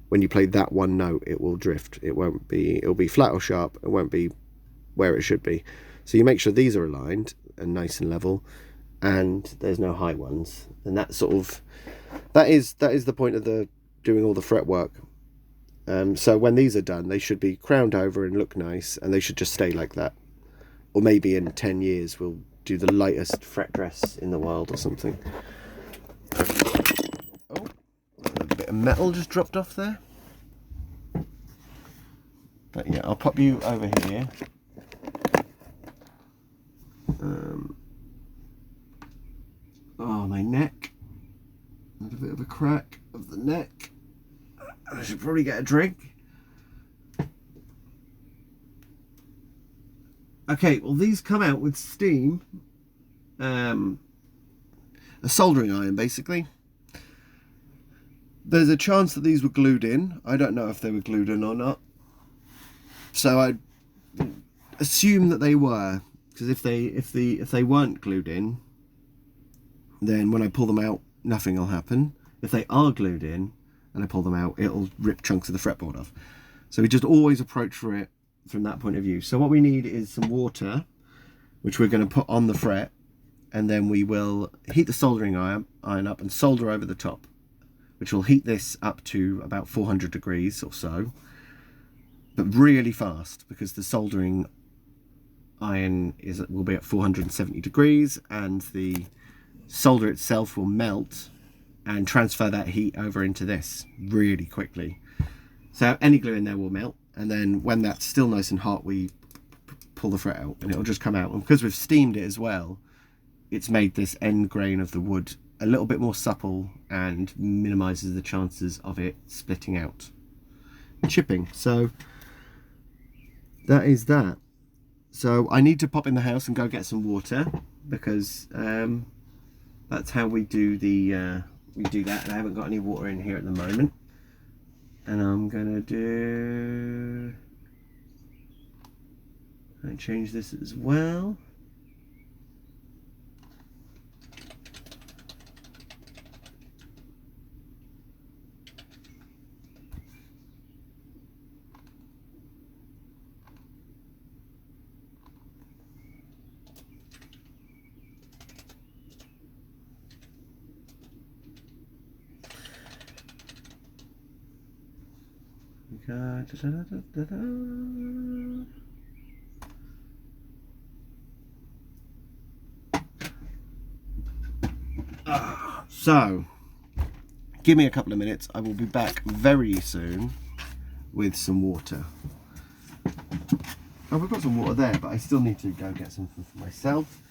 when you play that one note, it will drift. It'll be flat or sharp. It won't be where it should be. So you make sure these are aligned and nice and level, and there's no high ones. And that is the point of doing all the fret work. So when these are done, they should be crowned over and look nice, and they should just stay like that. Or maybe in 10 years we'll do the lightest fret dress in the world or something. Oh, a bit of metal just dropped off there. But yeah, I'll pop you over here. Oh, my neck. A bit of a crack of the neck. I should probably get a drink. Okay, well, these come out with steam. A soldering iron, basically. There's a chance that these were glued in. I don't know if they were glued in or not. So I assume that they were, because if they weren't glued in, then when I pull them out, nothing will happen. If they are glued in and I pull them out, it'll rip chunks of the fretboard off. So we just always approach for it from that point of view. So what we need is some water, which we're going to put on the fret, and then we will heat the soldering iron up and solder over the top, which will heat this up to about 400 degrees or so, but really fast, because the soldering iron will be at 470 degrees, and the solder itself will melt and transfer that heat over into this really quickly. So any glue in there will melt, and then when that's still nice and hot, we pull the fret out and it'll just come out. And because we've steamed it as well, it's made this end grain of the wood a little bit more supple and minimizes the chances of it splitting out and chipping. So that is that. So I need to pop in the house and go get some water, because that's how we do that, and I haven't got any water in here at the moment. And I'm gonna change this as well. So Give me a couple of minutes. I will be back very soon with some water. Oh, we've got some water there, but I still need to go get some for myself.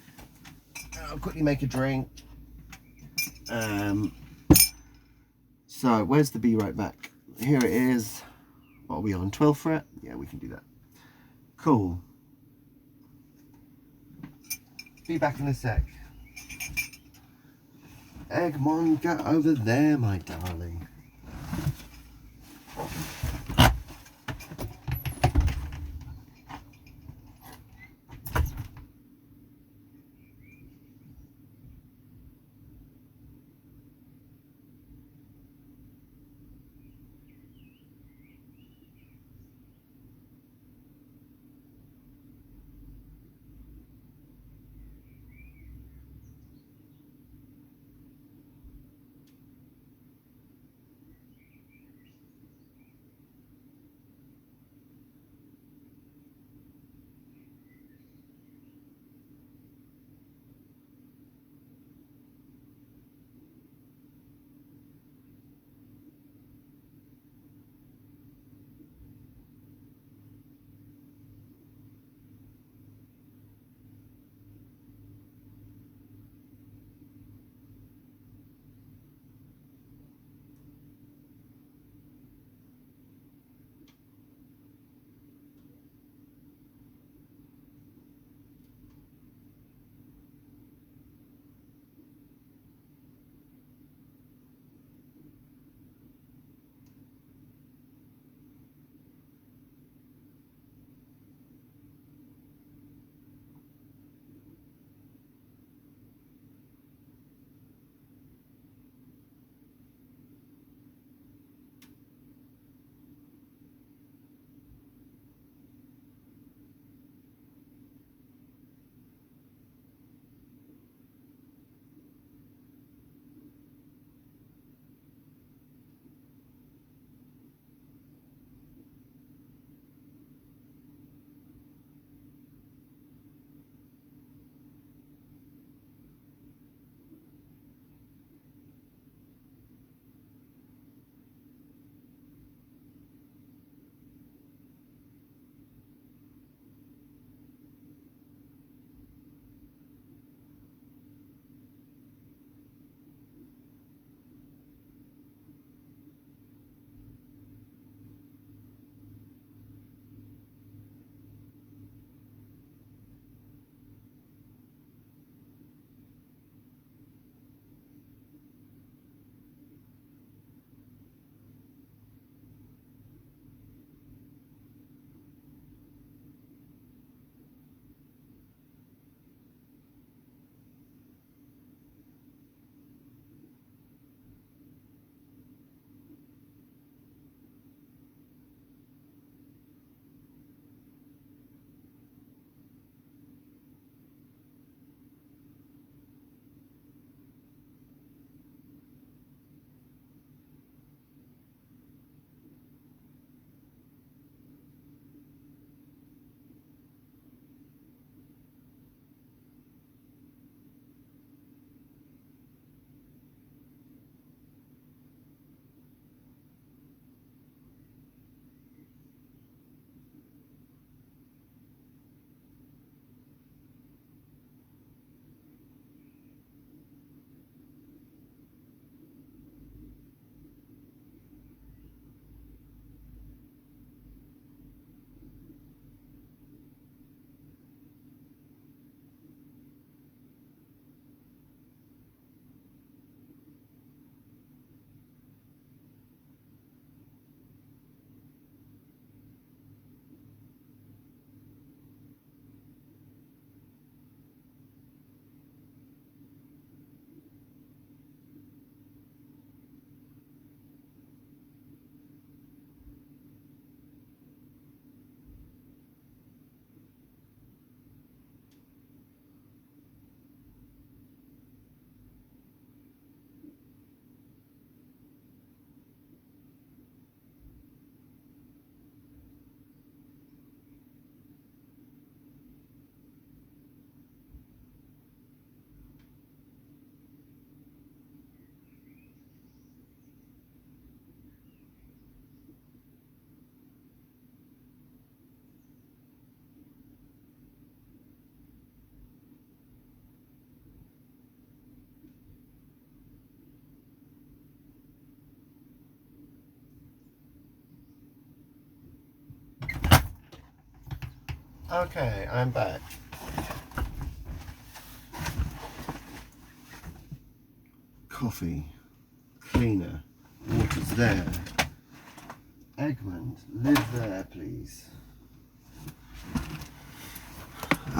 I'll quickly make a drink. So, where's the Be Right Back? Here it is. What are we on? 12th fret? Yeah, we can do that. Cool. Be back in a sec. Eggmon, get over there, my darling. Okay, I'm back. Coffee, cleaner, water's there. Egmont, live there, please.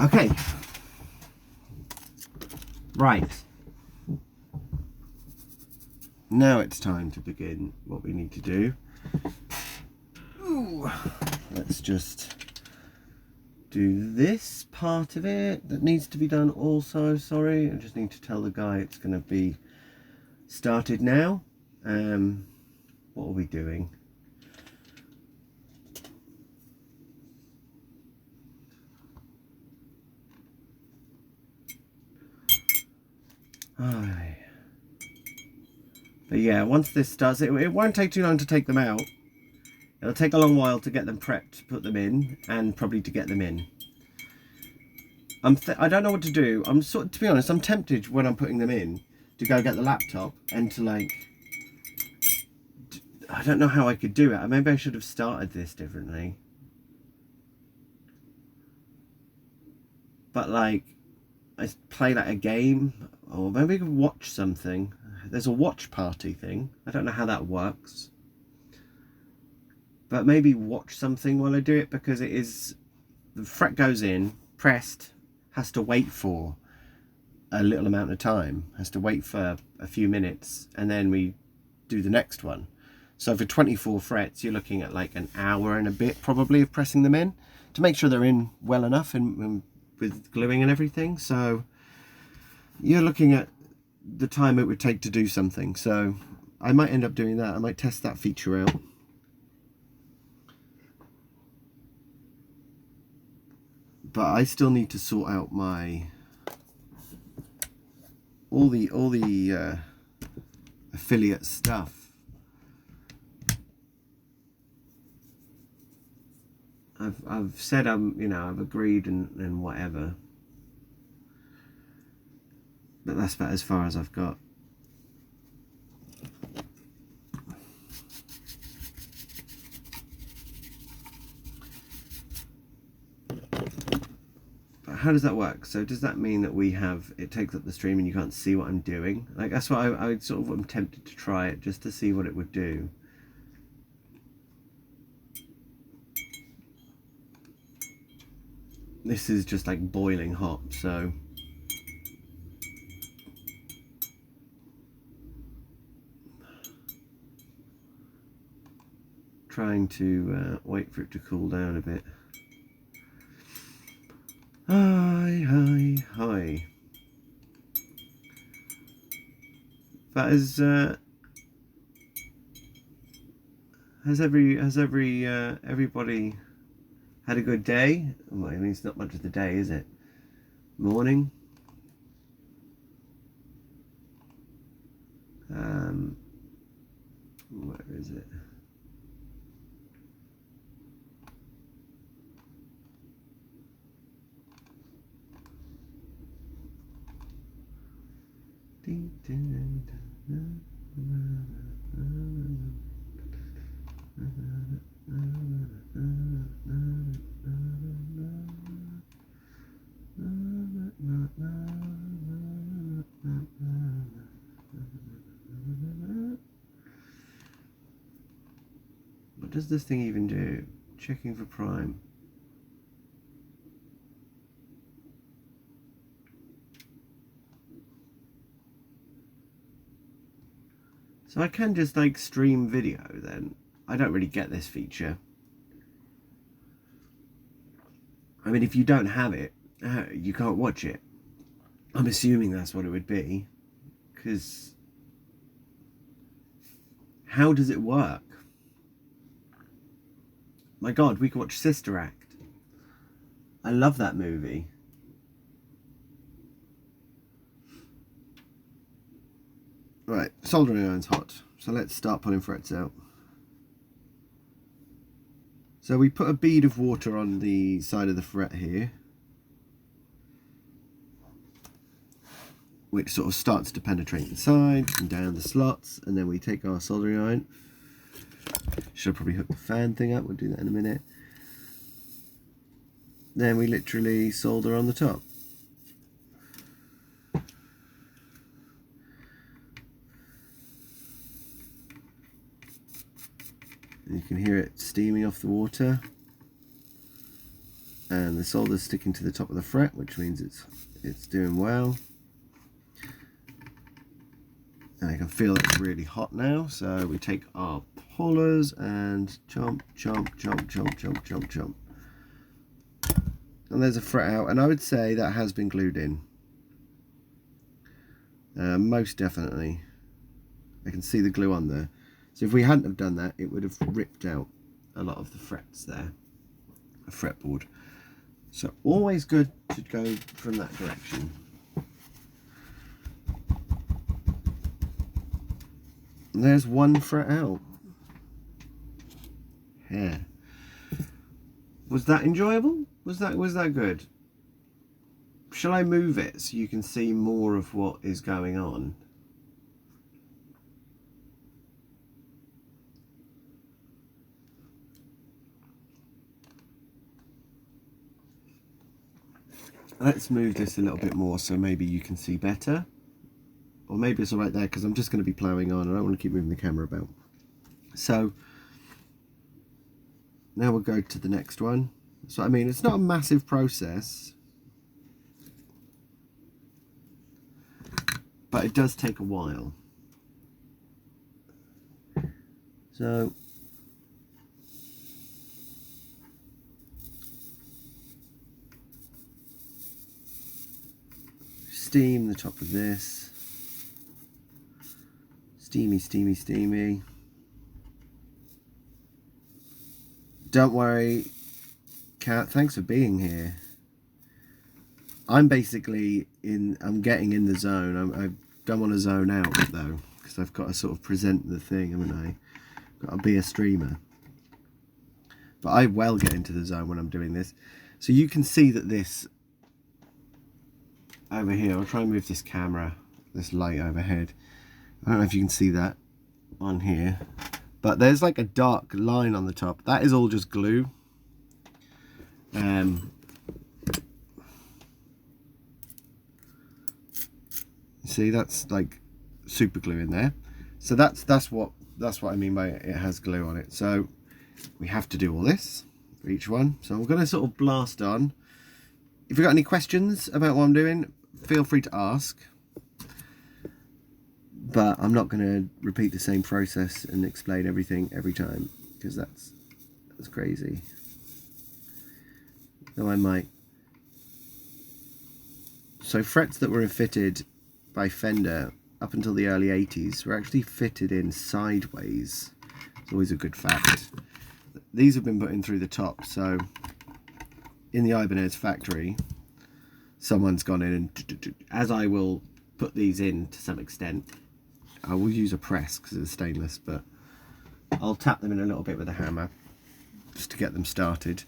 Okay. Right. Now it's time to begin what we need to do. Ooh. Let's just do this part of it that needs to be done also. Sorry, I just need to tell the guy it's going to be started now. What are we doing? Aye. But yeah, once this starts, it won't take too long to take them out. It'll take a long while to get them prepped, to put them in, and probably to get them in. I don't know what to do. To be honest, I'm tempted when I'm putting them in to go get the laptop and to like, I don't know how I could do it. Maybe I should have started this differently. But like, I play like a game, or maybe we could watch something. There's a watch party thing. I don't know how that works. But maybe watch something while I do it, because it is, the fret goes in, pressed, has to wait for a little amount of time, has to wait for a few minutes, and then we do the next one. So for 24 frets, you're looking at like an hour and a bit probably of pressing them in to make sure they're in well enough and with gluing and everything. So you're looking at the time it would take to do something. So I might end up doing that. I might test that feature out. But I still need to sort out my all the affiliate stuff. I've said I've agreed and whatever. But that's about as far as I've got. How does that work? So does that mean that it takes up the stream and you can't see what I'm doing? Like, that's why I sort of am tempted to try it just to see what it would do. This is just like boiling hot, so trying to wait for it to cool down a bit. Hi. But has everybody had a good day? Well, I mean, it's not much of the day, is it? Morning. Where is it? What does this thing even do? Checking for prime. So I can just like stream video then. I don't really get this feature. I mean, if you don't have it, you can't watch it. I'm assuming that's what it would be. Because how does it work? My God, we could watch Sister Act. I love that movie. Right, soldering iron's hot, so let's start pulling frets out. So we put a bead of water on the side of the fret here, which sort of starts to penetrate inside and down the slots, and then we take our soldering iron. Should probably hook the fan thing up, we'll do that in a minute. then we literally solder on the top. And you can hear it steaming off the water, and the solder's sticking to the top of the fret, which means it's doing well. And I can feel it's really hot now, so we take our pullers and chomp, chomp, chomp, chomp, chomp, chomp, chomp. And there's a fret out, and I would say that has been glued in. Most definitely. I can see the glue on there. So if we hadn't have done that, it would have ripped out a lot of the frets there, a fretboard. So always good to go from that direction. And there's one fret out. Yeah. Was that enjoyable? Was that good? Shall I move it so you can see more of what is going on? Let's move this a little bit more so maybe you can see better. Or maybe it's all right there because I'm just going to be ploughing on. I don't want to keep moving the camera about. So now we'll go to the next one. So I mean, it's not a massive process, but it does take a while. So steam the top of this. Steamy, steamy, steamy. Don't worry, Kat, thanks for being here. I'm basically I'm getting in the zone. I don't want to zone out though, because I've got to sort of present the thing, haven't I? Got to be a streamer. But I well get into the zone when I'm doing this. So you can see that this over here, I'll try and move this camera, this light overhead. I don't know if you can see that on here, but there's like a dark line on the top. That is all just glue. See, that's like super glue in there. So that's what I mean by it has glue on it. So we have to do all this for each one. So we're going to sort of blast on. If you've got any questions about what I'm doing, feel free to ask. But I'm not going to repeat the same process and explain everything every time, because that's crazy. Though I might. So frets that were fitted by Fender up until the early 80s were actually fitted in sideways. It's always a good fact. These have been put in through the top, so in the Ibanez factory, someone's gone in and, as I will put these in to some extent, I will use a press because it's stainless, but I'll tap them in a little bit with a hammer just to get them started.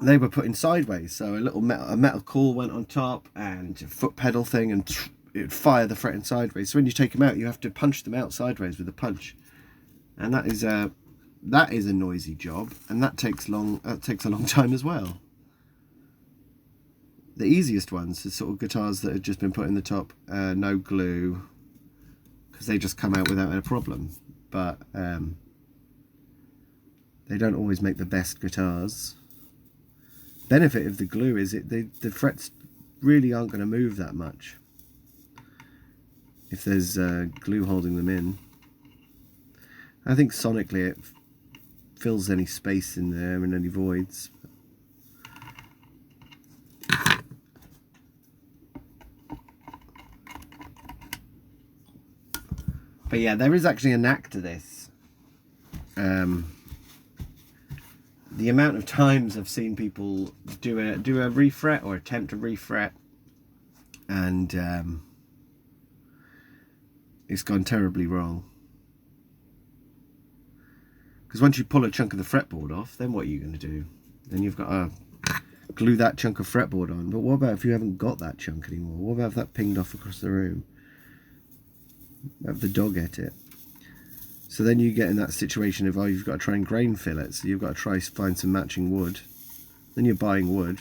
They were put in sideways, so a little metal coil went on top and a foot pedal thing, and it would fire the fret in sideways. So when you take them out, you have to punch them out sideways with a punch, and that is a noisy job, and that takes a long time as well. The easiest ones are sort of guitars that have just been put in the top, no glue, because they just come out without a problem. But they don't always make the best guitars. Benefit of the glue is the frets really aren't going to move that much if there's glue holding them in. I think sonically it fills any space in there and any voids. But yeah, there is actually a knack to this. The amount of times I've seen people do a refret or attempt a refret, and it's gone terribly wrong. Because once you pull a chunk of the fretboard off, then what are you going to do? Then you've got to glue that chunk of fretboard on. But what about if you haven't got that chunk anymore? What about if that pinged off across the room? Have the dog ate it? So then you get in that situation of, oh, you've got to try and grain fill it, so you've got to try to find some matching wood. Then you're buying wood.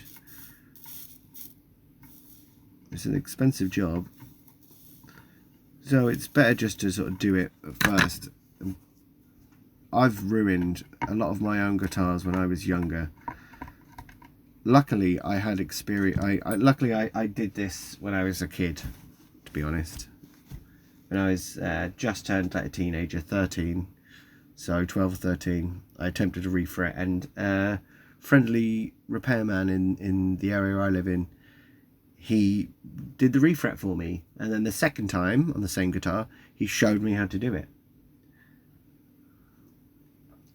It's an expensive job. So it's better just to sort of do it at first. I've ruined a lot of my own guitars when I was younger. Luckily, I had experience. Luckily I did this when I was a kid, to be honest. When I was just turned like a teenager, 13, so 12 or 13, I attempted to refret, and a friendly repairman in the area I live in, he did the refret for me, and then the second time on the same guitar, he showed me how to do it.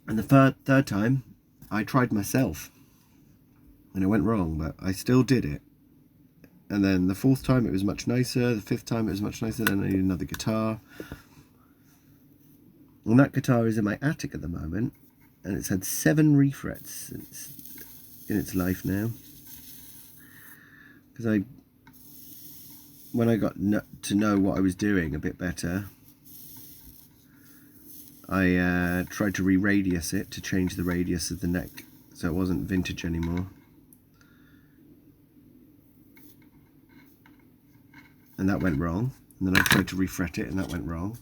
And the third time, I tried myself, and it went wrong, but I still did it. And then the fourth time it was much nicer, the fifth time it was much nicer, then I needed another guitar. And that guitar is in my attic at the moment, and it's had 7 refrets in its life now. Because when I got to know what I was doing a bit better, I tried to re-radius it to change the radius of the neck so it wasn't vintage anymore. And that went wrong. And then I tried to refret it, and that went wrong.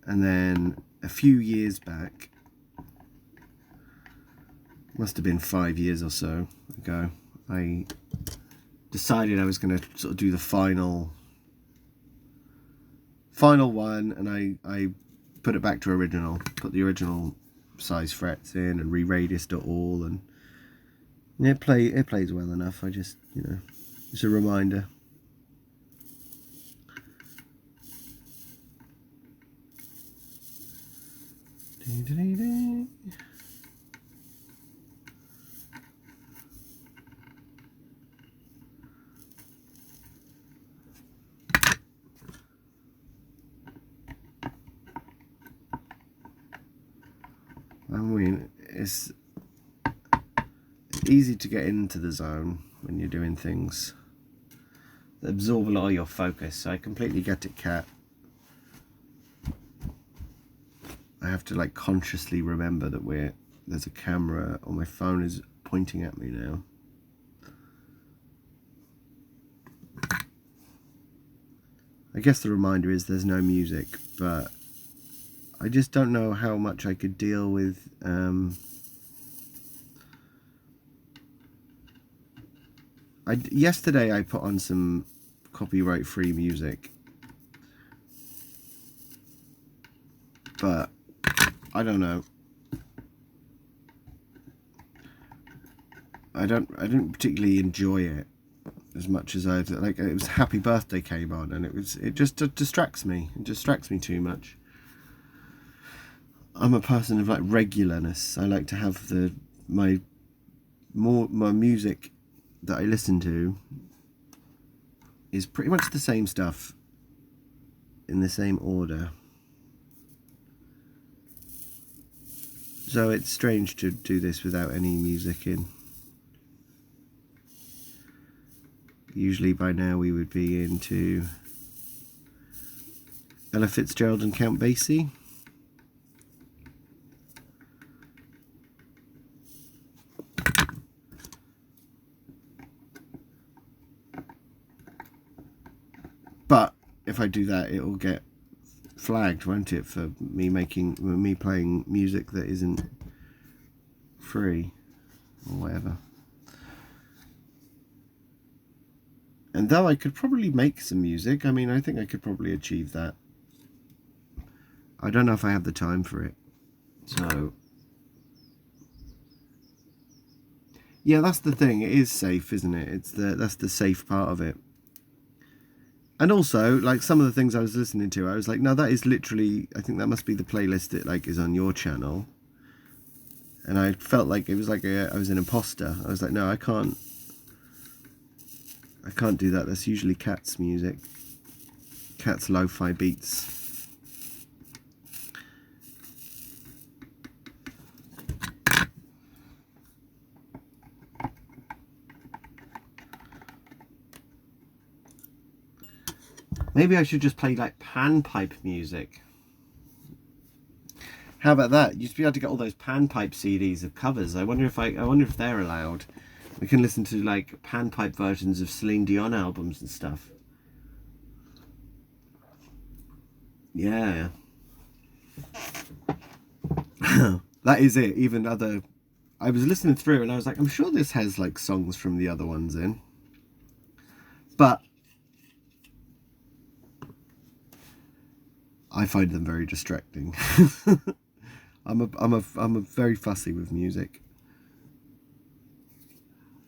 And then a few years back, must have been 5 years or so ago, I decided I was going to sort of do the final one, and I put it back to original, put the original size frets in and re-radiused it all, and it plays well enough. I just, you know, it's a reminder. I mean, it's easy to get into the zone when you're doing things that absorb a lot of your focus. So I completely get it, Kat. I have to like consciously remember that there's a camera, or my phone is pointing at me now. I guess the reminder is there's no music, but I just don't know how much I could deal with yesterday I put on some copyright free music, but I don't know. I didn't particularly enjoy it as much as I'd like. It was Happy Birthday came on, and it just distracts me. It distracts me too much. I'm a person of like regularness. I like to have my music that I listen to is pretty much the same stuff in the same order. So it's strange to do this without any music in. Usually by now we would be into Ella Fitzgerald and Count Basie. But if I do that, it will get flagged, won't it, for me playing music that isn't free or whatever. And though I could probably make some music, I mean, I think I could probably achieve that. I don't know if I have the time for it. So yeah, that's the thing. It is safe, isn't it? That's the safe part of it. And also, like, some of the things I was listening to, I was like, no, that is literally, I think that must be the playlist that like is on your channel. And I felt like it was like I was an imposter. I was like, no, I can't do that. That's usually Kat's music. Kat's lo-fi beats. Maybe I should just play like panpipe music. How about that? You used to be able to get all those panpipe CDs of covers. I wonder if they're allowed. We can listen to like panpipe versions of Celine Dion albums and stuff. Yeah. That is it. Even other... I was listening through and I was like, I'm sure this has like songs from the other ones in. But I find them very distracting. I'm a very fussy with music.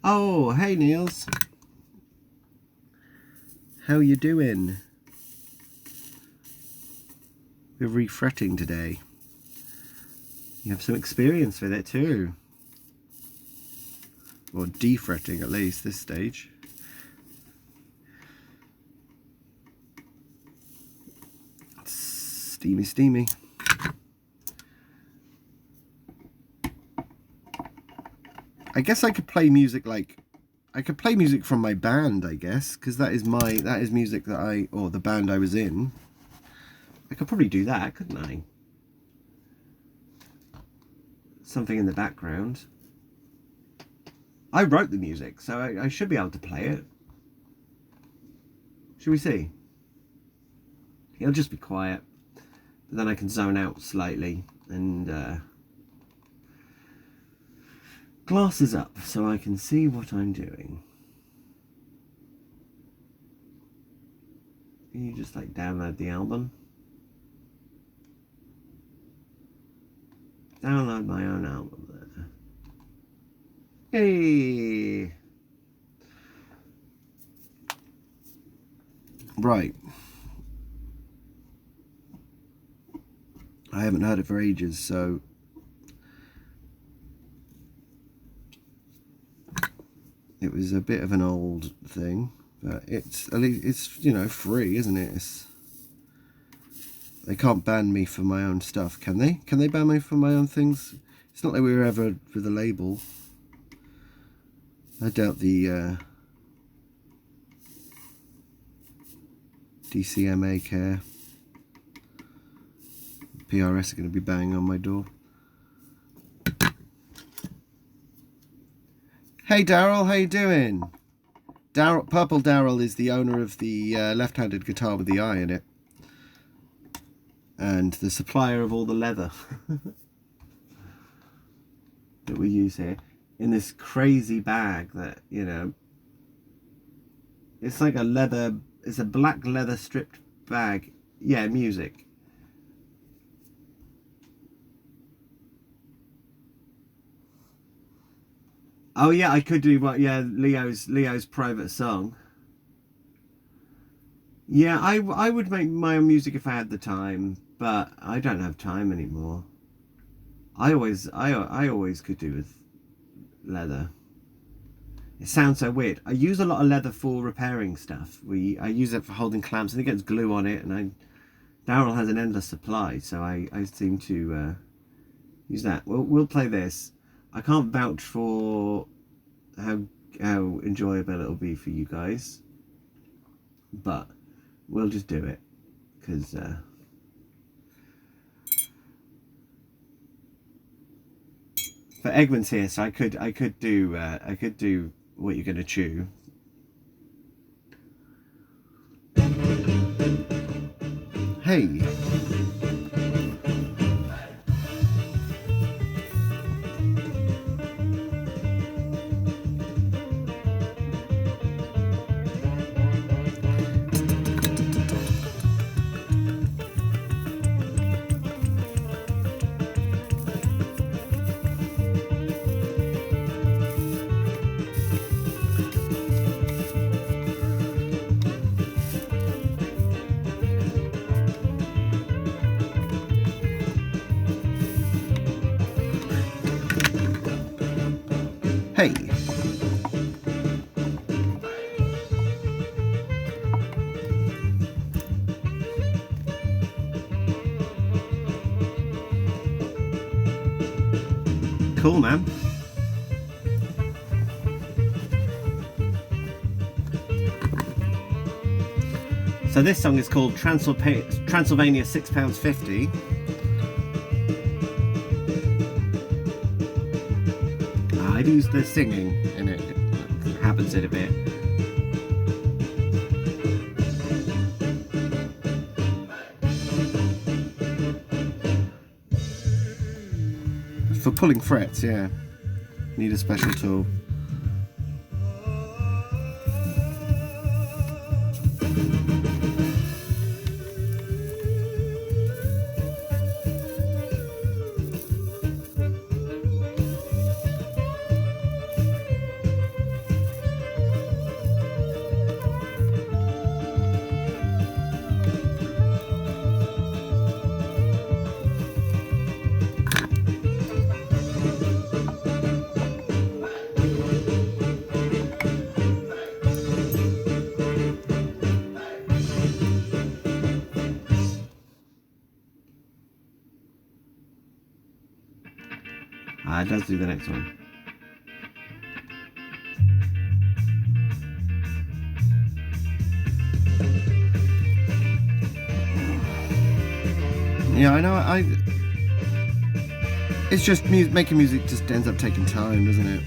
Oh, hey Niels. How you doing? We're refretting today. You have some experience with it too. Or defretting at least this stage. It's steamy, steamy. I guess I could play music like... I could play music from my band, I guess, because that is music that or the band I was in. I could probably do that, couldn't I? Something in the background. I wrote the music, so I should be able to play it. Should we see? It'll just be quiet. But then I can zone out slightly and glasses up so I can see what I'm doing. Can you just like download the album? Download my own album there. Hey! Right. I haven't heard it for ages, so it was a bit of an old thing, but it's at least it's, you know, free, isn't it? They can't ban me for my own stuff, can they? Can they ban me for my own things? It's not like we were ever with a label. I doubt the DCMA care. PRS are going to be banging on my door. Hey Daryl, how you doing? Purple Daryl is the owner of the left-handed guitar with the eye in it. And the supplier of all the leather that we use here in this crazy bag that, you know, it's like a leather, it's a black leather stripped bag. Yeah, music. Oh yeah, I could do what? Yeah, Leo's private song. Yeah, I would make my own music if I had the time, but I don't have time anymore. I always could do with leather. It sounds so weird. I use a lot of leather for repairing stuff. I use it for holding clamps, and it gets glue on it, and Daryl has an endless supply, so I seem to use that. We'll play this. I can't vouch for how enjoyable it'll be for you guys, but we'll just do it because for Eggman's here, so I could do what you're gonna chew. Hey. Hey. Cool, man. So this song is called Transylvania £6.50. I'd use the singing in it. It happens in a bit. For pulling frets, yeah. Need a special tool. It does do the next one. Yeah, I know. It's just making music just ends up taking time, doesn't it?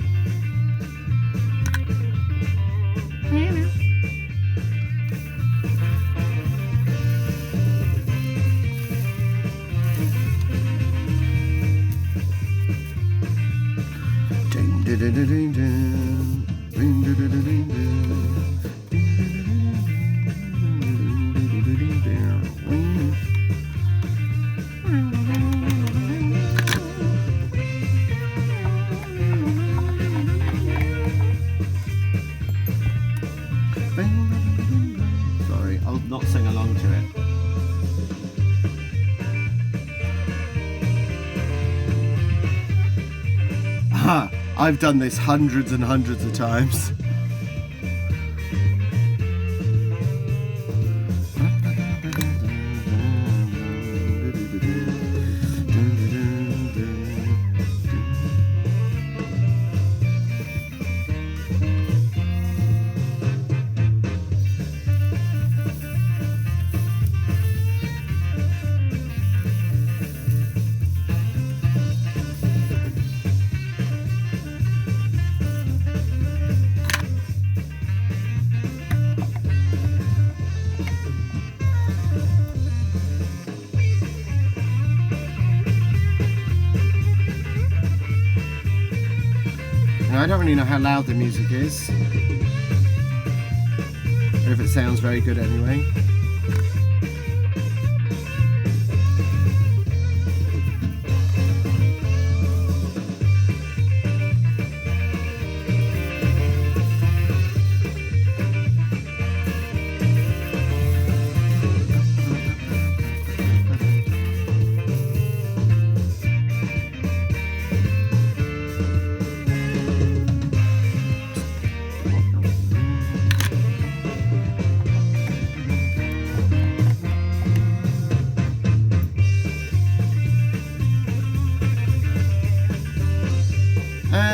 Sorry, I'll not sing along to it. I've done this hundreds and hundreds of times. Now, I don't really know how loud the music is, or if it sounds very good anyway.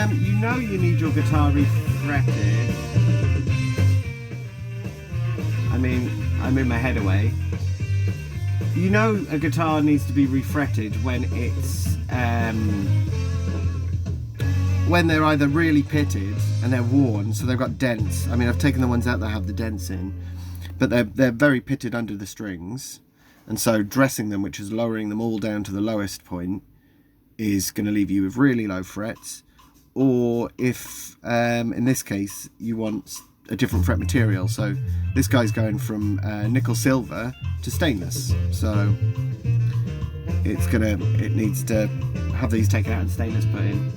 You know you need your guitar refretted. I mean, I moved my head away. You know a guitar needs to be refretted when it's when they're either really pitted and they're worn, so they've got dents. I mean, I've taken the ones out that have the dents in, but they're very pitted under the strings, and so dressing them, which is lowering them all down to the lowest point, is going to leave you with really low frets. Or if, in this case, you want a different fret material. So this guy's going from nickel silver to stainless. So it needs to have these taken out and stainless put in.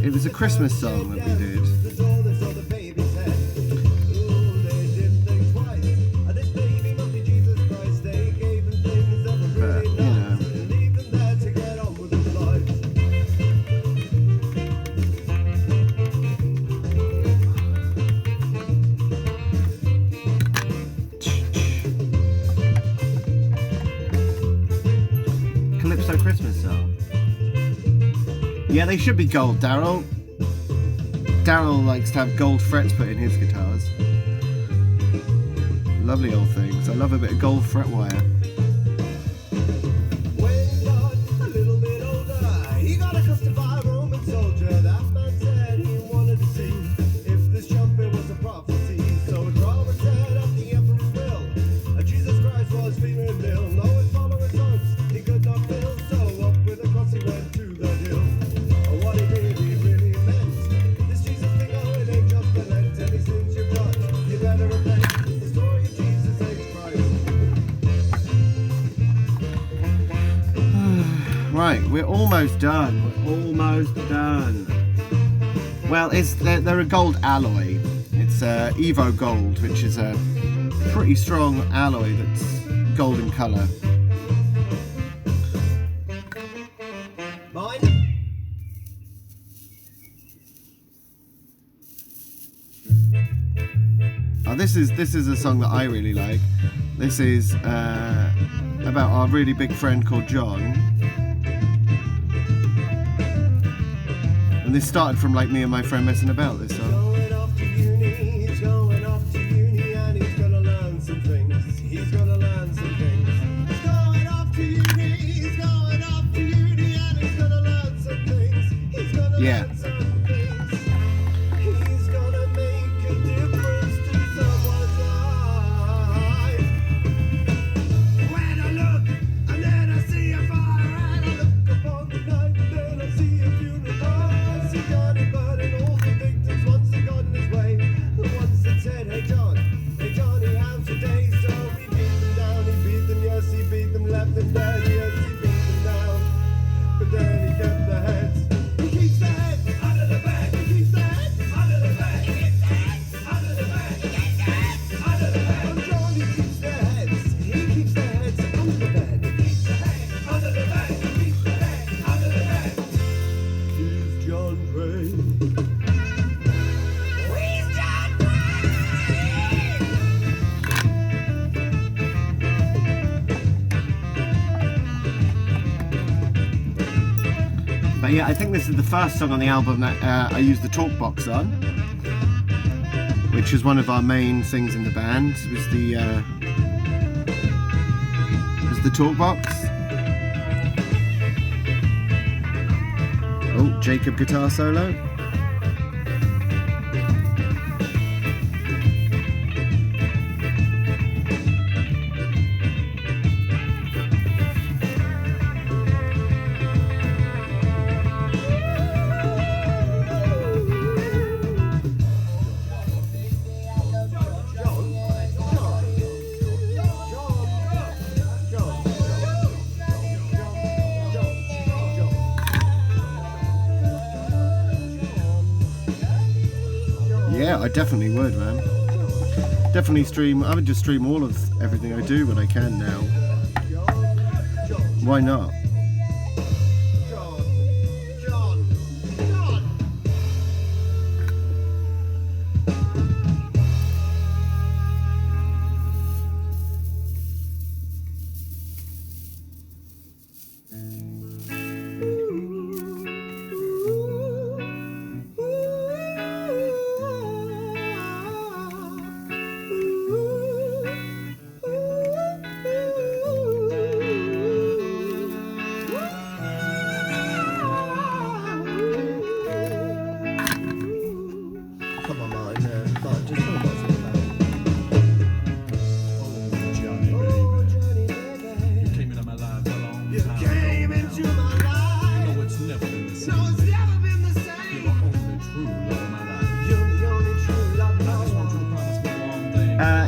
It was a Christmas song that we did. But, you know. Yeah, they should be gold, Daryl. Daryl likes to have gold frets put in his guitars. Lovely old things. I love a bit of gold fret wire. When he got a little bit older, he got accosted by a Roman soldier. That man said he wanted to see if this trumpet was a prophecy. So a drawer said of the emperor's will, Jesus Christ was feeling ill. No, his followers' hopes he could not fill. So up with a cross he went to the hill. What he really meant, this Jesus thing, oh, it ain't just a Lent. Any sins you've got, you better repent. The story of Jesus H. Christ. Right, we're almost done. We're almost done. Well, they're a gold alloy. It's Evo Gold, which is a pretty strong alloy that's gold in colour. Mine? Oh, this is a song that I really like. This is about our really big friend called John. And this started from like me and my friend messing about, this song. Going off to uni, he's going off to uni, and he's gonna learn some things. He's gonna learn some things. He's going off to uni, he's going off to uni, and he's gonna learn some things. He's gonna learn some things. He's gonna make a difference to someone's life. When I look, and then I see a fire, and I look upon the night, and then I see a funeral. I see Johnny burning all the victims once they got in his way. The ones that said, hey Johnny, how's your day? So he beat them down, he beat them, yes, he beat them, left them dead, yes, he beat them down. But then he kept their heads. He keeps their heads under the bed. He keeps their heads under the bed. He keeps their heads under the bed. He keeps their heads under the bed. Oh, Johnny keeps their heads. He keeps their heads under the bed. He keeps their heads under the bed. He keeps their heads under the bed. He's John Gray. He's John Gray. But yeah, I think this is the first song on the album that I used the talk box on, which is one of our main things in the band. Was the talk box. Oh, Jacob guitar solo. Yeah, I definitely would, man. Definitely stream. I would just stream all of everything I do when I can now. Why not?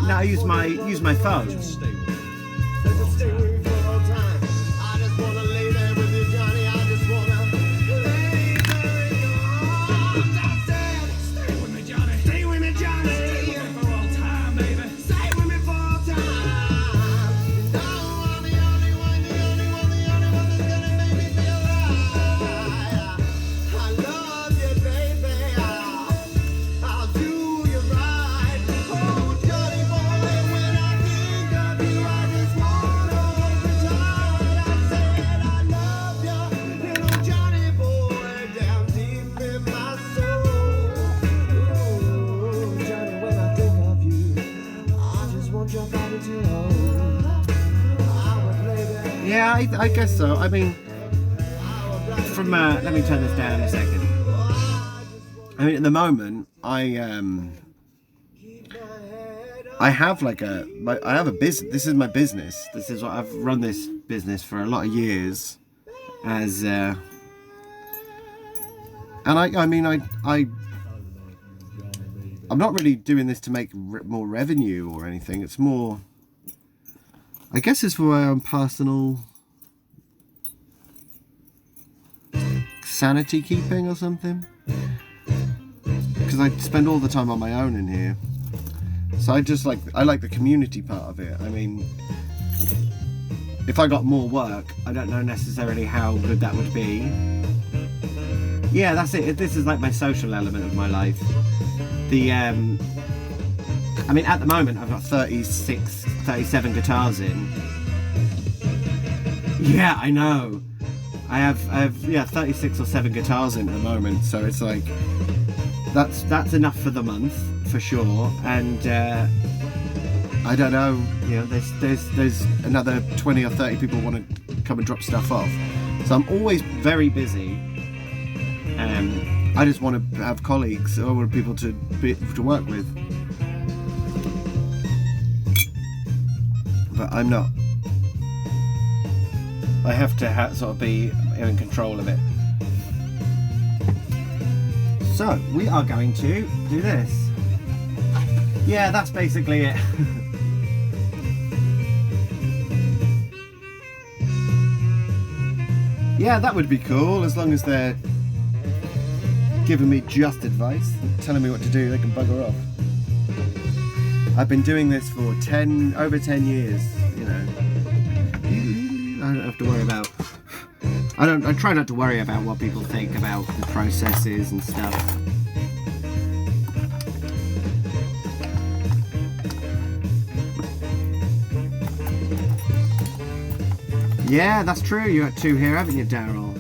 Now I use my phone. Yeah, I guess so. I mean, from let me turn this down a second. I mean, at the moment, I have like I have a business. This is my business. This is what I've run this business for a lot of years, as and I mean, I'm not really doing this to make more revenue or anything. It's more, I guess, it's for my own personal sanity keeping or something. Because I spend all the time on my own in here. So I like the community part of it. I mean, if I got more work, I don't know necessarily how good that would be. Yeah, that's it. This is like my social element of my life. I mean, at the moment, I've got 37 guitars in. Yeah, I know. I have 36 or 7 guitars in at the moment. So it's like, that's enough for the month, for sure. And I don't know, you know, there's another 20 or 30 people want to come and drop stuff off. So I'm always very busy. I just want to have colleagues or people to work with. But I'm not. I have to sort of be in control of it. So, we are going to do this. Yeah, that's basically it. Yeah, that would be cool, as long as they're giving me just advice, telling me what to do. They can bugger off. I've been doing this for over 10 years, you know. I don't have to worry about, I try not to worry about what people think about the processes and stuff. Yeah, that's true. You got 2 here, haven't you, Daryl?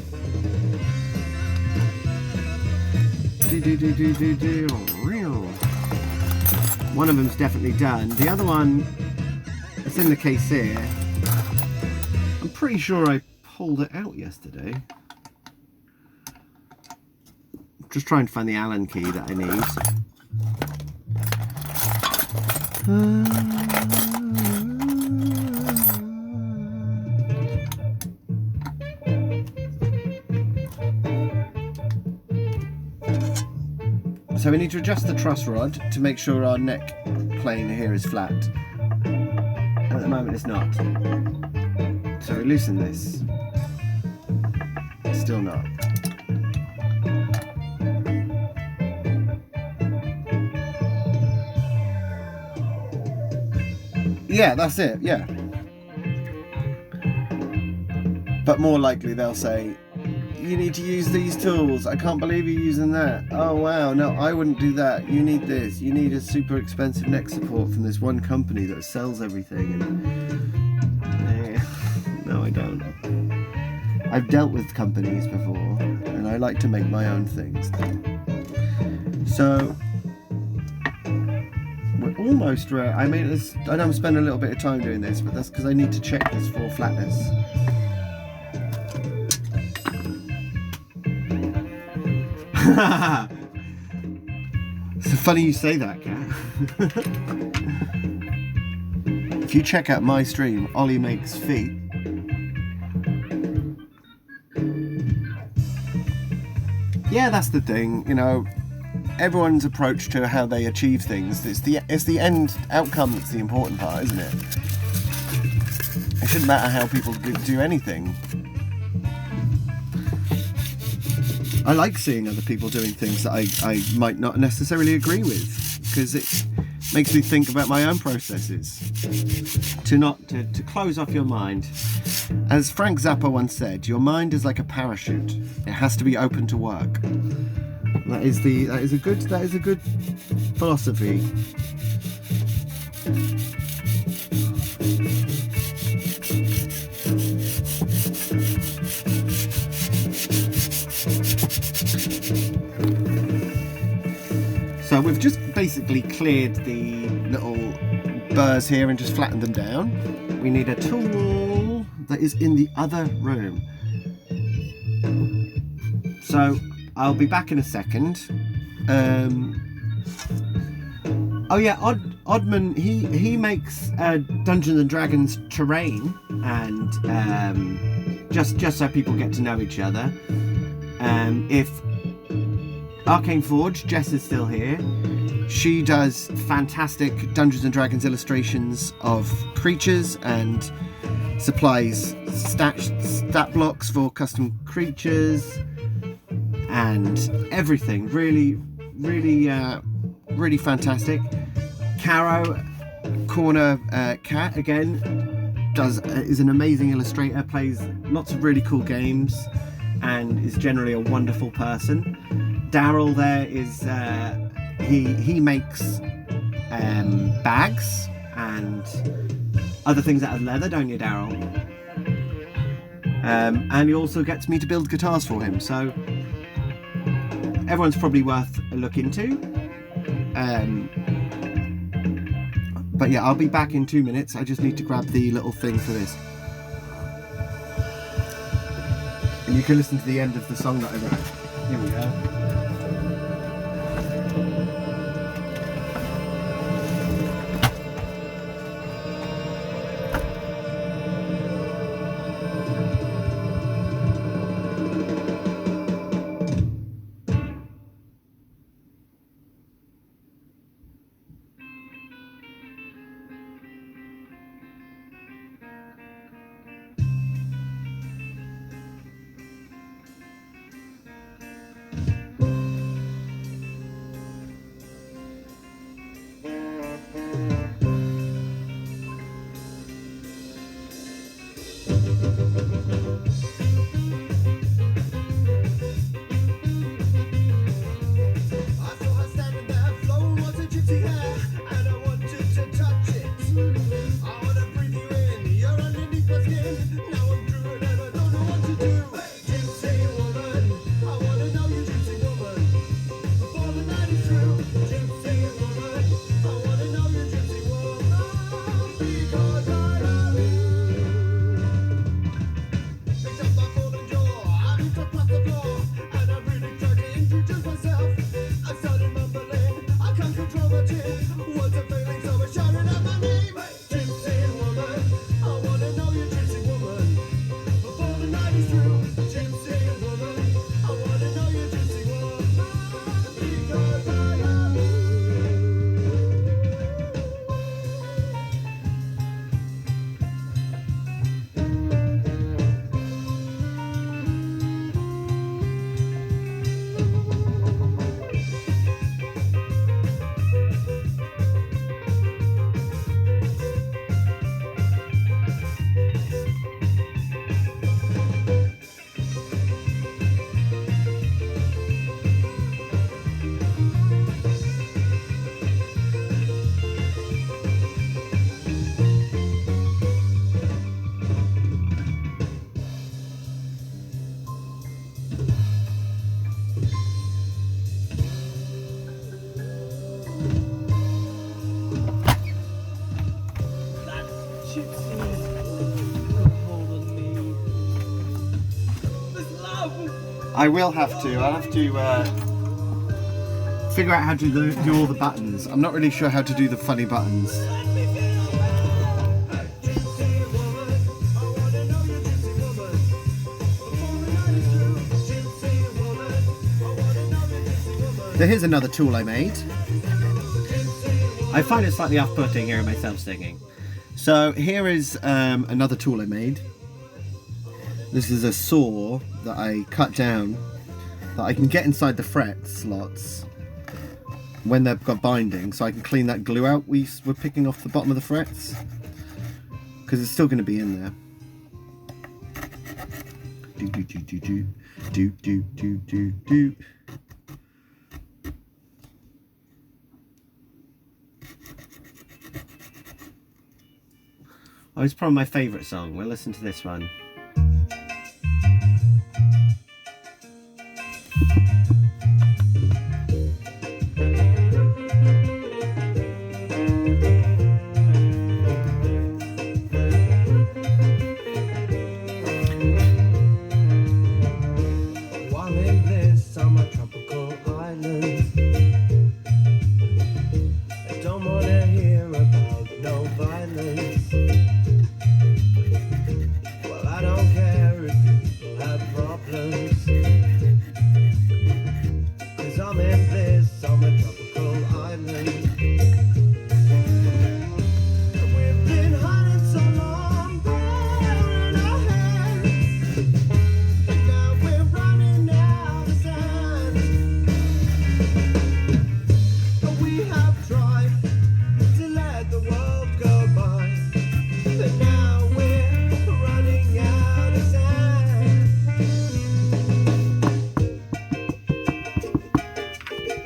One of them's definitely done. The other one, it's in the case here. I'm pretty sure I pulled it out yesterday. Just trying to find the Allen key that I need. So we need to adjust the truss rod to make sure our neck plane here is flat. And at the moment it's not. So we loosen this. Still not. Yeah, that's it, yeah. But more likely they'll say, you need to use these tools. I can't believe you're using that. Oh wow, no, I wouldn't do that. You need this. You need a super expensive neck support from this one company that sells everything. And no, I don't. I've dealt with companies before, and I like to make my own things. So we're almost right. I mean, I know I'm spending a little bit of time doing this, but that's because I need to check this for flatness. So funny you say that, Kat. If you check out my stream, Ollie Makes Feet, yeah, that's the thing, you know, everyone's approach to how they achieve things, it's the end outcome that's the important part, isn't it? It shouldn't matter how people do anything. I like seeing other people doing things that I might not necessarily agree with, because it makes me think about my own processes. To close off your mind. As Frank Zappa once said, your mind is like a parachute. It has to be open to work. That is a good philosophy. So we've just basically cleared the little burrs here and just flattened them down. We need a tool that is in the other room. So I'll be back in a second. Oh yeah, Oddman, he makes Dungeons and Dragons terrain, and just so people get to know each other. If Arcane Forge, Jess is still here. She does fantastic Dungeons and Dragons illustrations of creatures and supplies stat blocks for custom creatures and everything. Really fantastic. Caro, Corner Cat, again, is an amazing illustrator, plays lots of really cool games, and is generally a wonderful person. Daryl there is he makes bags and other things out of leather, don't you, Daryl? And he also gets me to build guitars for him, so everyone's probably worth a look into. But yeah, I'll be back in 2 minutes. I just need to grab the little thing for this. And you can listen to the end of the song that I wrote. Here we go. I will have to. I'll have to figure out how to do all the buttons. I'm not really sure how to do the funny buttons. So here's another tool I made. I find it slightly off-putting hearing myself singing. So here is another tool I made. This is a saw that I cut down that I can get inside the fret slots when they've got binding, so I can clean that glue out we were picking off the bottom of the frets, because it's still going to be in there. Do do do do do do do do do do. Oh, it's probably my favourite song. We'll listen to this one.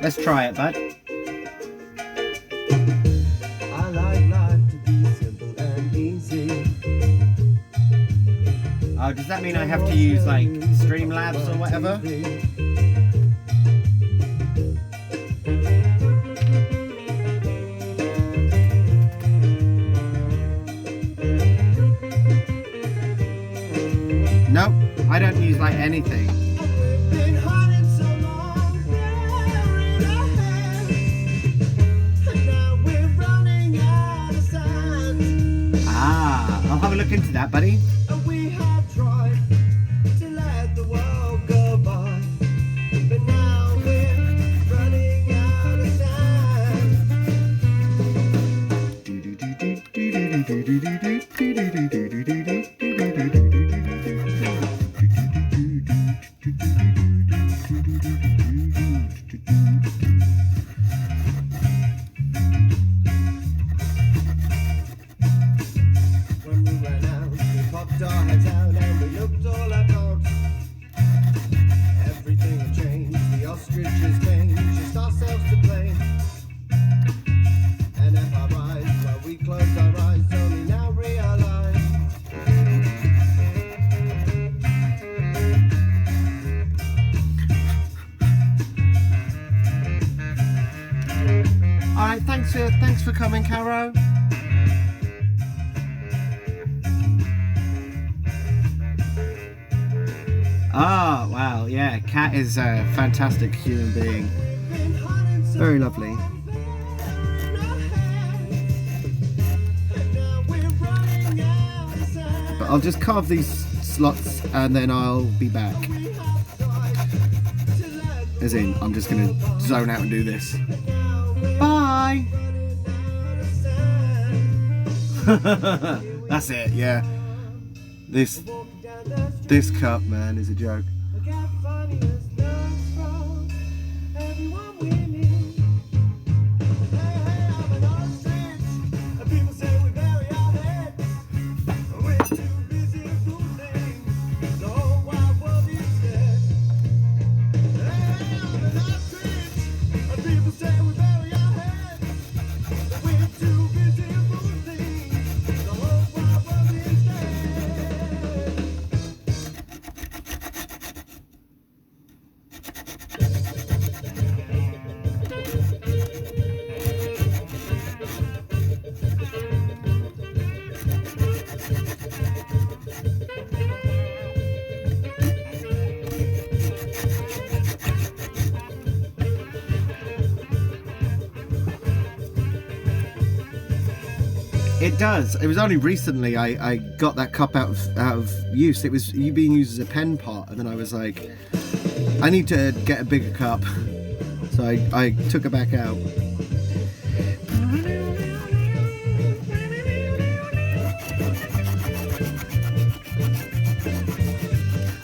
Let's try it, bud. I like life to be simple and easy. Oh, does that mean I have to use like Streamlabs or whatever? Nope, I don't use like anything. Been hiding so long, we're in our heads, and now we're running out of sand. Ah, I'll have a look into that, buddy. We have tried to let the world go by, but now we're running out of When we ran out, we popped our heads out and we looked all about. Everything had changed, the ostriches came, just ourselves to blame. And at our eyes, while we closed our eyes, only now realized. Alright, thanks for coming, Caro. Ah, wow, yeah, Kat is a fantastic human being. Very lovely. But I'll just carve these slots and then I'll be back. As in, I'm just gonna zone out and do this. Bye! That's it, yeah. This cup, man, is a joke. It does. It was only recently I got that cup out of use. It was being used as a pen pot, and then I was like, I need to get a bigger cup. So I took it back out.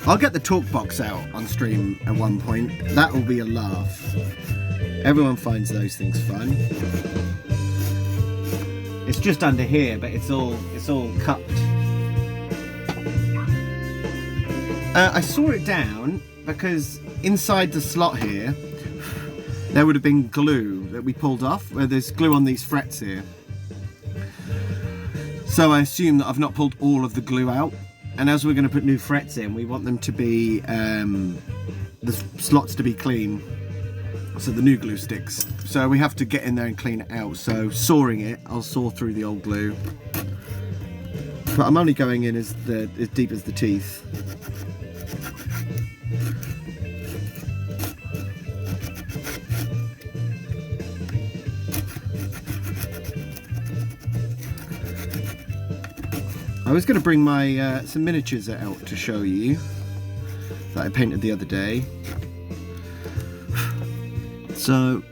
I'll get the talk box out on stream at one point. That will be a laugh. Everyone finds those things fun. It's just under here, but it's all cupped. I saw it down because inside the slot here there would have been glue that we pulled off, where there's glue on these frets here. So I assume that I've not pulled all of the glue out, and as we're going to put new frets in, we want them to be the slots to be clean, so the new glue sticks. So we have to get in there and clean it out. So sawing it, I'll saw through the old glue, but I'm only going in as deep as the teeth. I was going to bring my some miniatures out to show you that I painted the other day. So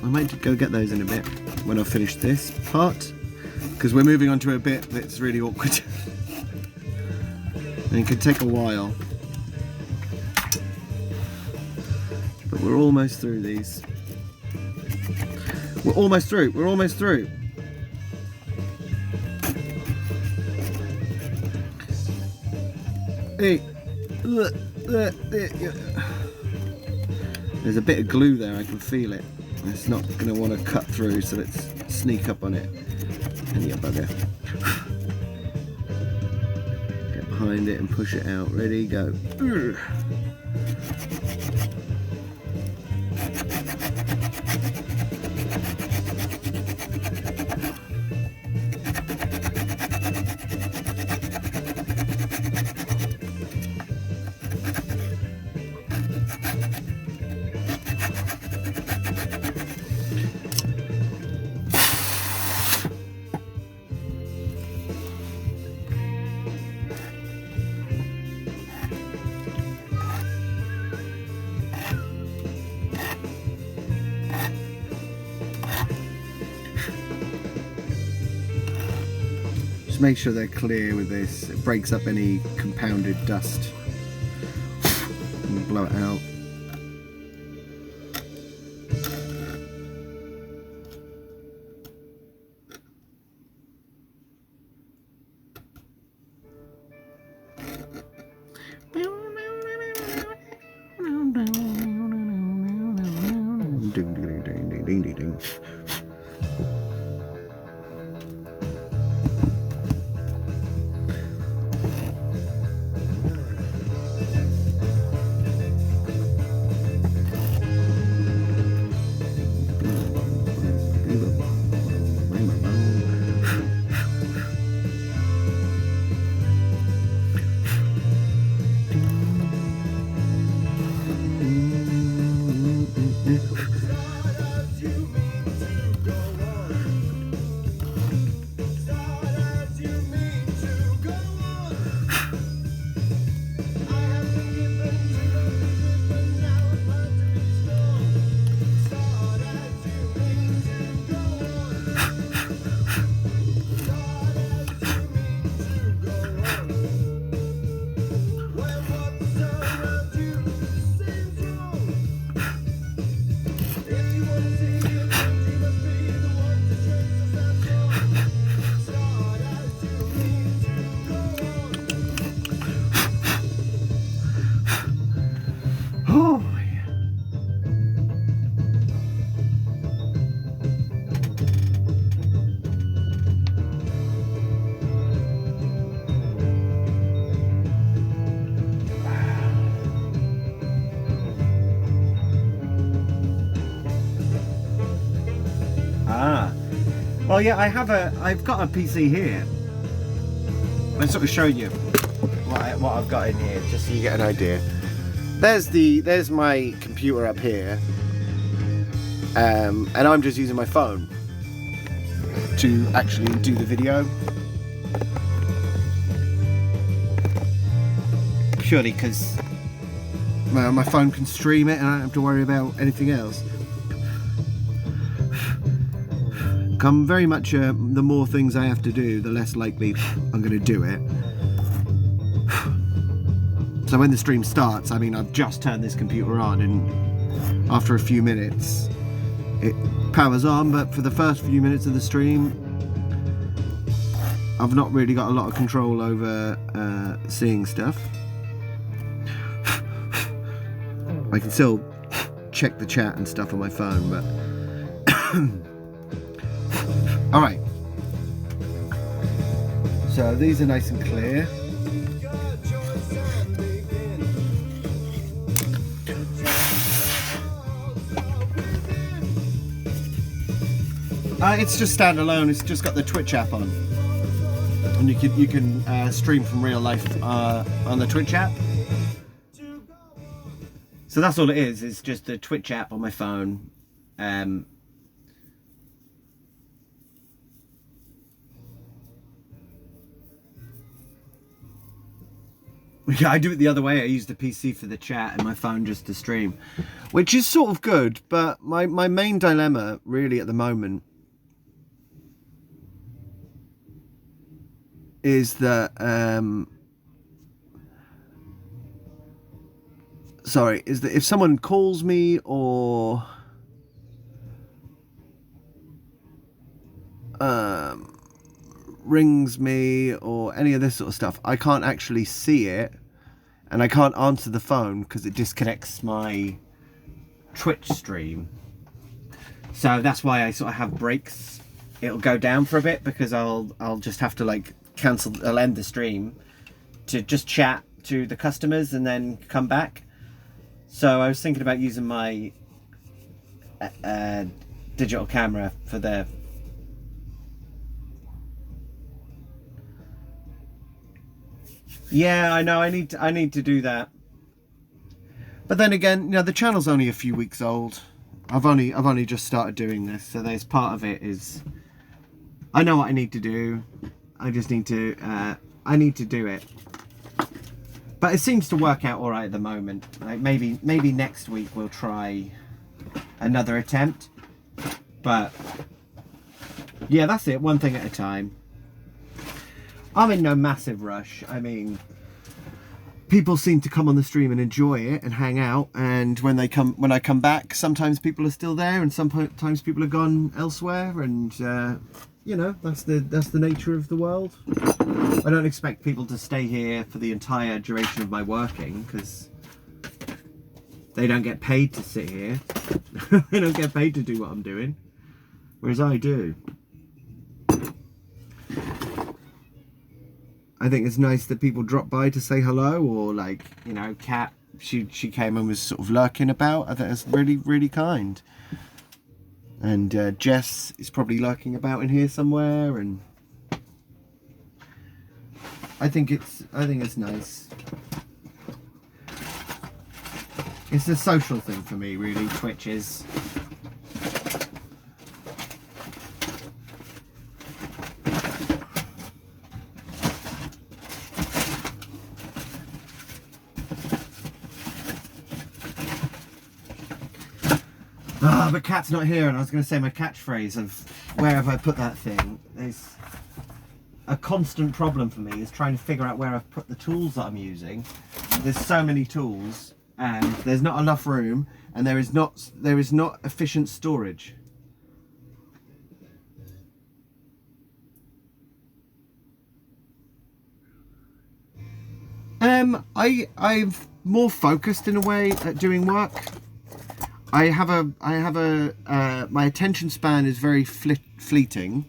I might go get those in a bit when I've finished this part, because we're moving on to a bit that's really awkward and it can take a while. But we're almost through these. We're almost through. We're almost through. Hey, look, There's a bit of glue there, I can feel it. It's not going to want to cut through, so let's sneak up on it. And yeah, bugger. Get behind it and push it out. Ready, go. Make sure they're clear with this. It breaks up any compounded dust. And blow it out. Ding ding ding ding ding ding ding. Well, yeah, I've got a PC here. I'll sort of show you what I've got in here, just so you get an idea. There's my computer up here, and I'm just using my phone to actually do the video. Purely because my phone can stream it and I don't have to worry about anything else. I'm very much the more things I have to do, the less likely I'm going to do it. So when the stream starts, I mean, I've just turned this computer on, and after a few minutes it powers on, but for the first few minutes of the stream I've not really got a lot of control over seeing stuff. I can still check the chat and stuff on my phone, but alright, so these are nice and clear. It's just standalone, it's just got the Twitch app on. And you can stream from real life on the Twitch app. So that's all it is, it's just the Twitch app on my phone. Yeah, I do it the other way. I use the PC for the chat and my phone just to stream, which is sort of good, but my main dilemma really at the moment is that if someone calls me or rings me or any of this sort of stuff, I can't actually see it and I can't answer the phone because it disconnects my Twitch stream. So that's why I sort of have breaks. It'll go down for a bit because I'll just have to like cancel. I'll end the stream to just chat to the customers and then come back. So I was thinking about using my digital camera for the. Yeah, I know. I need to do that. But then again, you know, the channel's only a few weeks old. I've only just started doing this, so there's part of it is I know what I need to do. I just need to I need to do it. But it seems to work out all right at the moment. Like maybe next week we'll try another attempt. But yeah, that's it. One thing at a time. I'm in no massive rush. I mean, people seem to come on the stream and enjoy it and hang out, and when I come back, sometimes people are still there and sometimes people have gone elsewhere, and you know, that's the nature of the world. I don't expect people to stay here for the entire duration of my working, because they don't get paid to sit here. They don't get paid to do what I'm doing, whereas I do. I think it's nice that people drop by to say hello, or like, you know, Kat, she came and was sort of lurking about. I think that's really, really kind. And Jess is probably lurking about in here somewhere, and I think it's nice. It's a social thing for me, really. Twitch is. But Kat's not here, and I was going to say my catchphrase of where have I put that thing is a constant problem for me, is trying to figure out where I've put the tools that I'm using. There's so many tools and there's not enough room, and there is not efficient storage. I'm more focused in a way at doing work. I have a my attention span is very fleeting,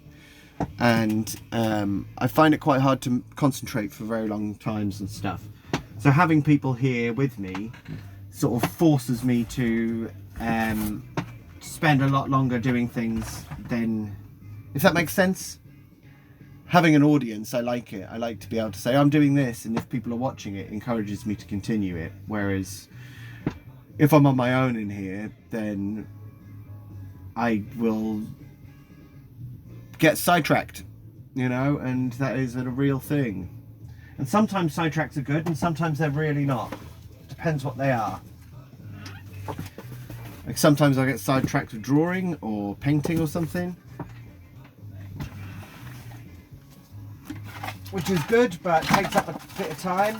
and I find it quite hard to concentrate for very long times and stuff. So having people here with me sort of forces me to spend a lot longer doing things than, if that makes sense. Having an audience, I like it. I like to be able to say I'm doing this, and if people are watching it, encourages me to continue it. Whereas if I'm on my own in here, then I will get sidetracked, you know, and that is a real thing. And sometimes sidetracks are good, and sometimes they're really not. Depends what they are. Like sometimes I get sidetracked with drawing or painting or something, which is good, but takes up a bit of time.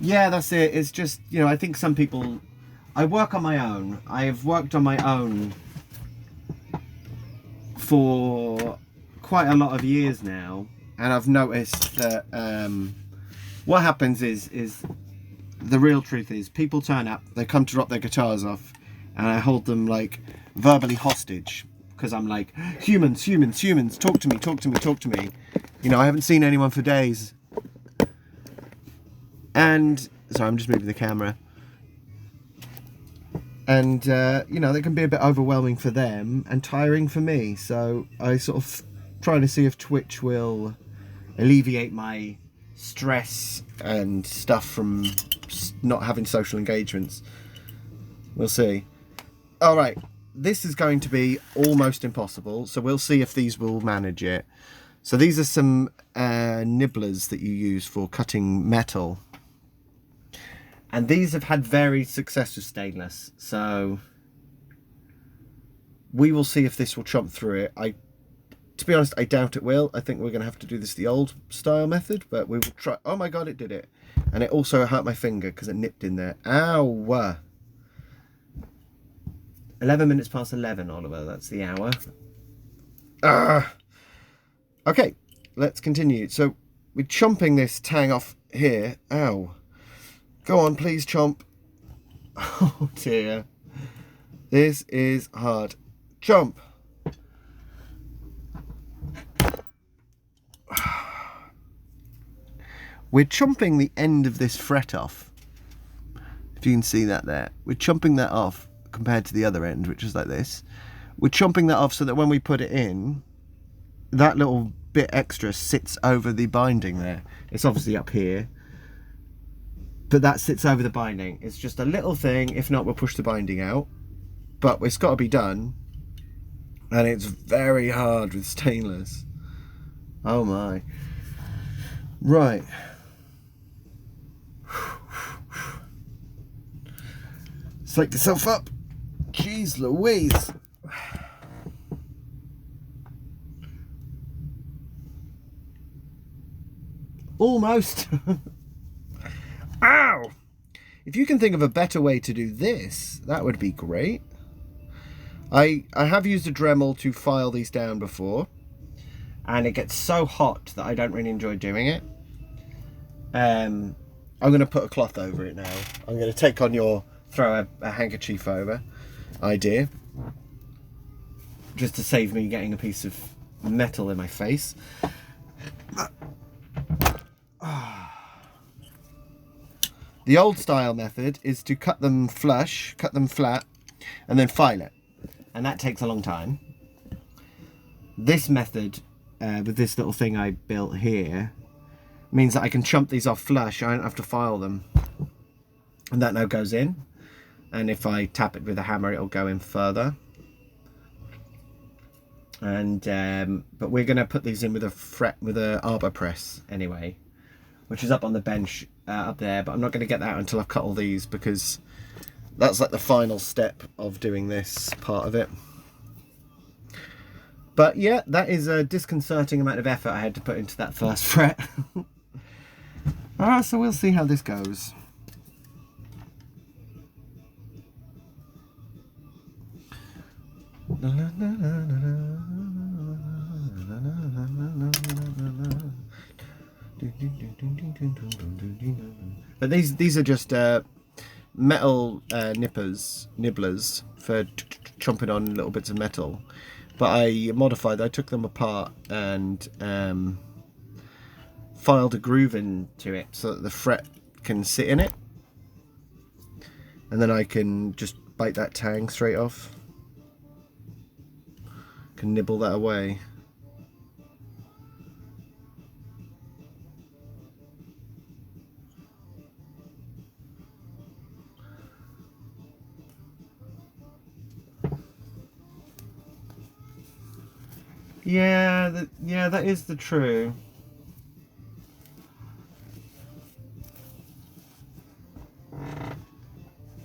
Yeah, that's it. It's just, you know, I think some people... I work on my own. I've worked on my own for quite a lot of years now, and I've noticed that what happens is the real truth is people turn up, they come to drop their guitars off, and I hold them like verbally hostage, because I'm like, humans, talk to me. You know, I haven't seen anyone for days. And sorry, I'm just moving the camera. And you know, they can be a bit overwhelming for them and tiring for me. So I sort of trying to see if Twitch will alleviate my stress and stuff from not having social engagements. We'll see. All right, this is going to be almost impossible. So we'll see if these will manage it. So these are some nibblers that you use for cutting metal. And these have had varied success with stainless, so we will see if this will chomp through it. To be honest, I doubt it will. I think we're going to have to do this the old style method, but we will try. Oh my god, it did it. And it also hurt my finger because it nipped in there. Ow! 11 minutes past 11, Oliver. That's the hour. Okay, let's continue. So we're chomping this tang off here. Ow. Go on, please, chomp. Oh dear. This is hard. Chomp. We're chomping the end of this fret off. If you can see that there. We're chomping that off compared to the other end, which is like this. We're chomping that off so that when we put it in, that little bit extra sits over the binding there. It's obviously up here, but that sits over the binding. It's just a little thing. If not, we'll push the binding out. But it's got to be done. And it's very hard with stainless. Oh my. Right. Psych yourself up. Jeez Louise. Almost. Ow! If you can think of a better way to do this, that would be great. I have used a Dremel to file these down before, and it gets so hot that I don't really enjoy doing it. I'm going to put a cloth over it now. I'm going to take on your throw a handkerchief over idea, just to save me getting a piece of metal in my face. The old style method is to cut them flush, cut them flat, and then file it. And that takes a long time. This method, with this little thing I built here, means that I can chomp these off flush. I don't have to file them. And that now goes in. And if I tap it with a hammer, it'll go in further. And but we're going to put these in with a arbor press anyway, which is up on the bench up there. But I'm not going to get that until I've cut all these, because that's like the final step of doing this part of it. But yeah, that is a disconcerting amount of effort I had to put into that first fret. Alright, so we'll see how this goes. But these are just metal nibblers for chomping on little bits of metal. But I modified. I took them apart and filed a groove into it so that the fret can sit in it, and then I can just bite that tang straight off. Can nibble that away. Yeah, that is the true.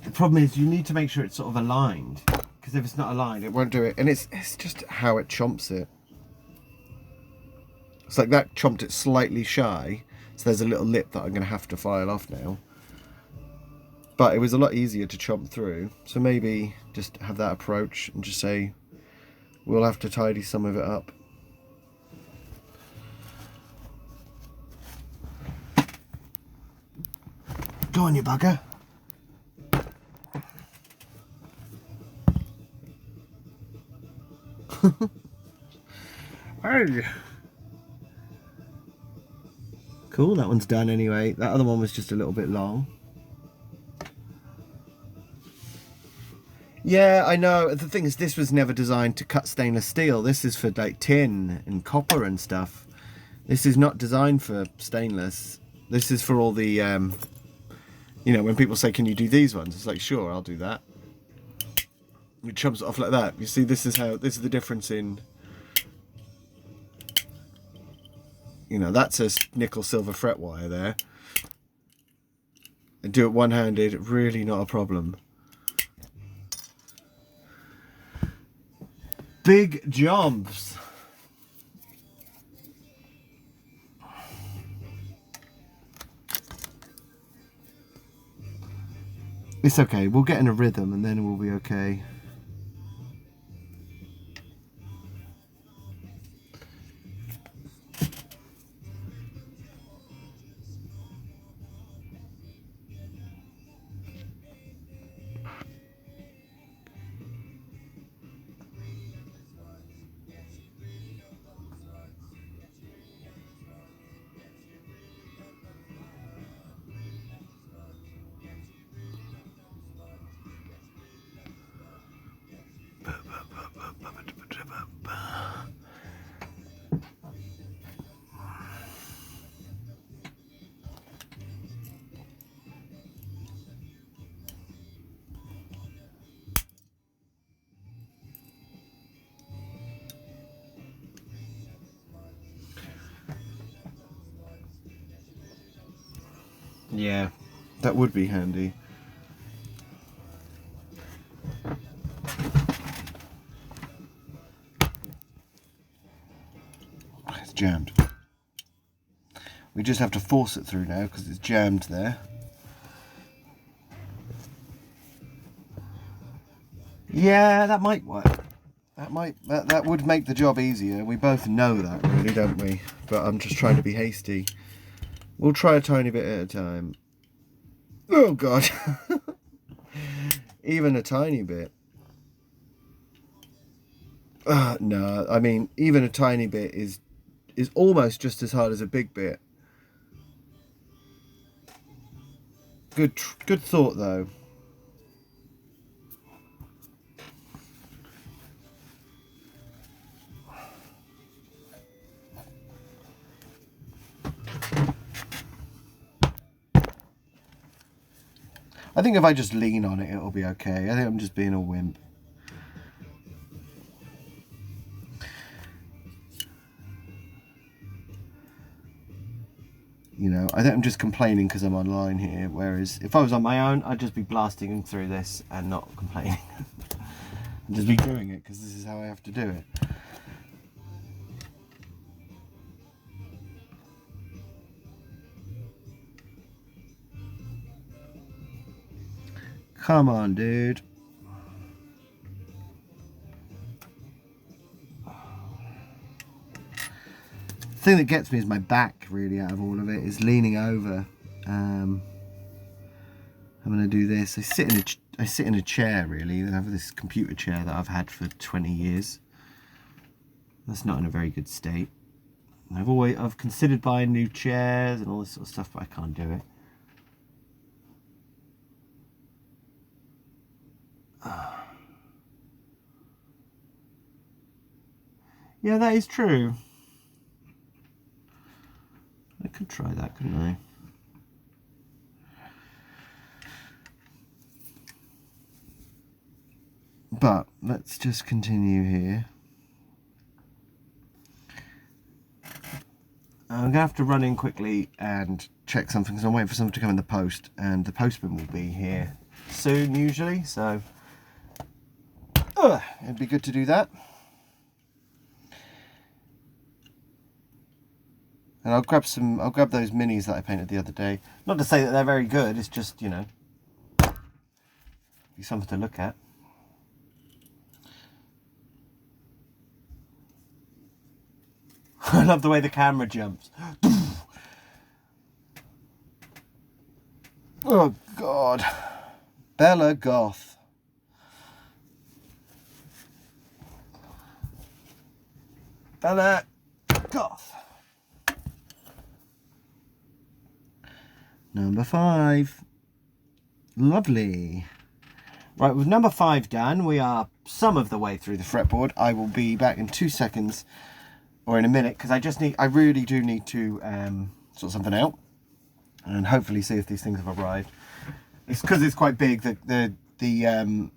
The problem is you need to make sure it's sort of aligned, because if it's not aligned, it won't do it. And it's just how it chomps it. It's like that chomped it slightly shy, so there's a little lip that I'm going to have to file off now. But it was a lot easier to chomp through, so maybe just have that approach and just say, we'll have to tidy some of it up. Go on, you bugger. Hey. Cool, that one's done anyway. That other one was just a little bit long. Yeah, I know. The thing is, this was never designed to cut stainless steel. This is for like tin and copper and stuff. This is not designed for stainless. This is for all the, you know, when people say, can you do these ones? It's like, sure, I'll do that. It chomps it off like that. You see, this is the difference in, you know, that's a nickel silver fret wire there. And do it one-handed, really not a problem. Big jobs. It's okay, we'll get in a rhythm and then we'll be okay. Yeah, that would be handy. It's jammed. We just have to force it through now because it's jammed there. Yeah, that might work. That would make the job easier. We both know that, really, don't we? But I'm just trying to be hasty. We'll try a tiny bit at a time. Oh God. Even a tiny bit. No, I mean, even a tiny bit is almost just as hard as a big bit. Good thought though. I think if I just lean on it, it'll be okay. I think I'm just being a wimp. You know, I think I'm just complaining because I'm online here, whereas if I was on my own, I'd just be blasting through this and not complaining. I'd just be doing it because this is how I have to do it. Come on, dude. The thing that gets me is my back, really, out of all of it, is leaning over. I'm going to do this. I sit in a chair, really. I have this computer chair that I've had for 20 years. That's not in a very good state. I've considered buying new chairs and all this sort of stuff, but I can't do it. Yeah, that is true. I could try that, couldn't I? But let's just continue here. I'm gonna have to run in quickly and check something because I'm waiting for someone to come in the post, and the postman will be here soon usually, so it'd be good to do that. And I'll grab those minis that I painted the other day. Not to say that they're very good, it's just, you know, be something to look at. I love the way the camera jumps. Oh God. Bella Goth. Bella Goth. Number 5. Lovely. Right, with number 5 done, we are some of the way through the fretboard. I will be back in 2 seconds, or in a minute, because I really do need to sort something out, and hopefully see if these things have arrived. It's because it's quite big. The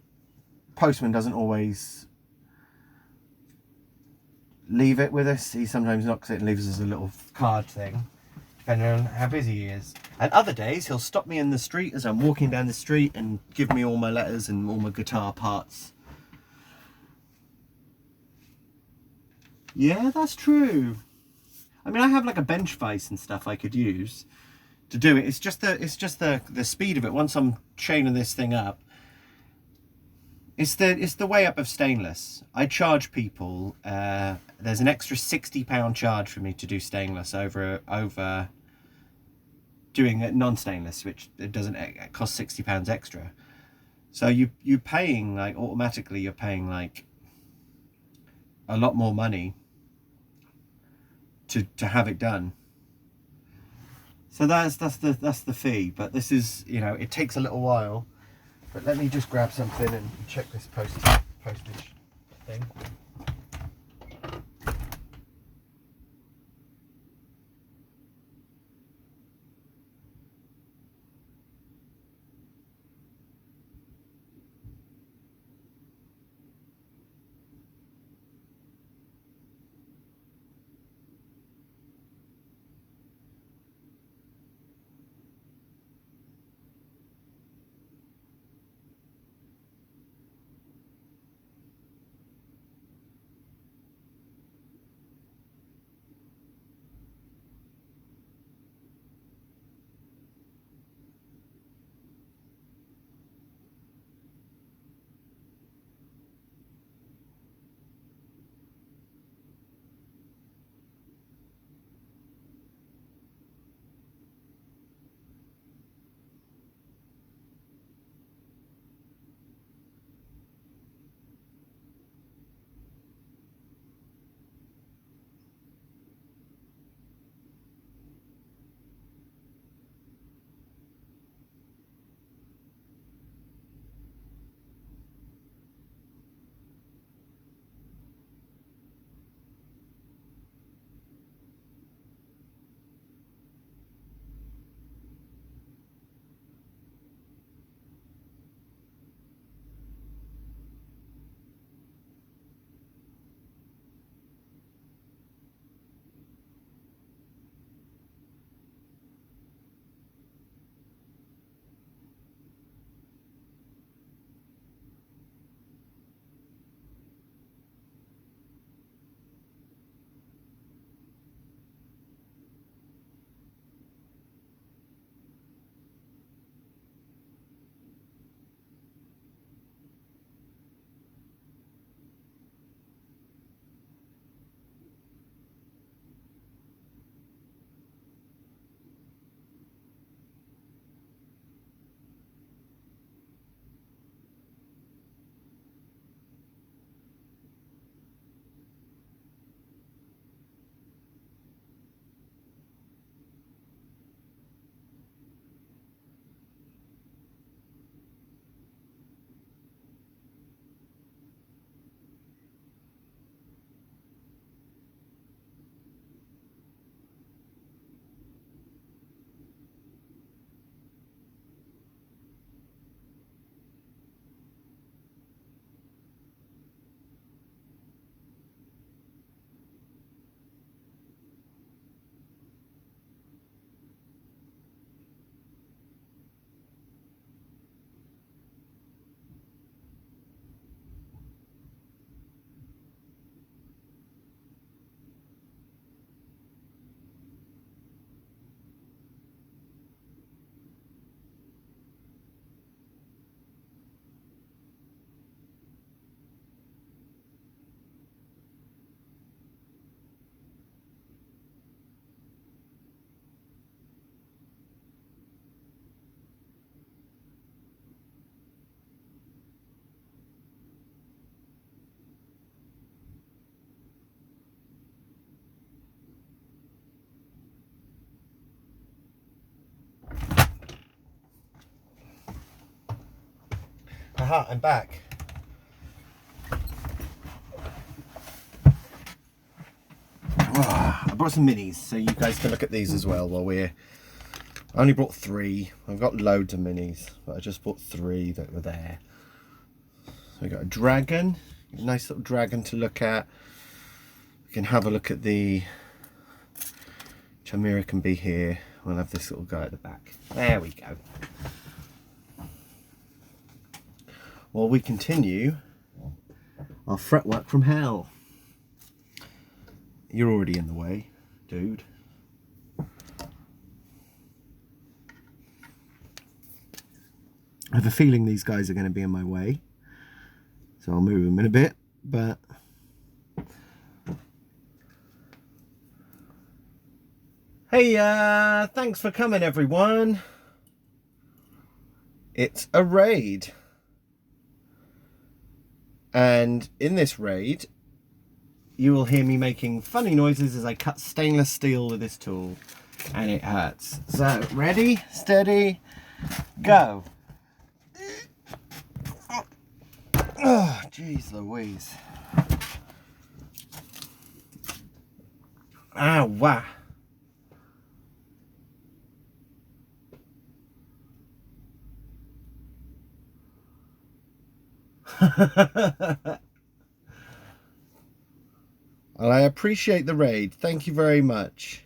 postman doesn't always leave it with us. He sometimes knocks it and leaves us a little card thing, depending on how busy he is. And other days he'll stop me in the street as I'm walking down the street and give me all my letters and all my guitar parts. Yeah, that's true. I mean, I have like a bench vise and stuff I could use to do it. It's just the speed of it. Once I'm chaining this thing up, it's the way up of stainless. I charge people. There's an extra £60 charge for me to do stainless over doing it non-stainless, which it cost £60 extra. So you're paying, like, automatically you're paying like a lot more money to have it done. So that's the fee. But this is, you know, it takes a little while. But let me just grab something and check this postage thing. hut. I'm back. I brought some minis so you guys can look at these as well while we're... I only brought 3. I've got loads of minis, but I just bought 3 that were there. So we got a dragon, a nice little dragon to look at. We can have a look at the... Chimera can be here. We'll have this little guy at the back. There we go. While we continue our fretwork from hell. You're already in the way, dude. I have a feeling these guys are going to be in my way, so I'll move them in a bit, but hey, thanks for coming, everyone. It's a raid, and in this raid you will hear me making funny noises as I cut stainless steel with this tool, and it hurts. So, ready, steady, go. Oh, jeez Louise. Ah, wow. Well, I appreciate the raid. Thank you very much.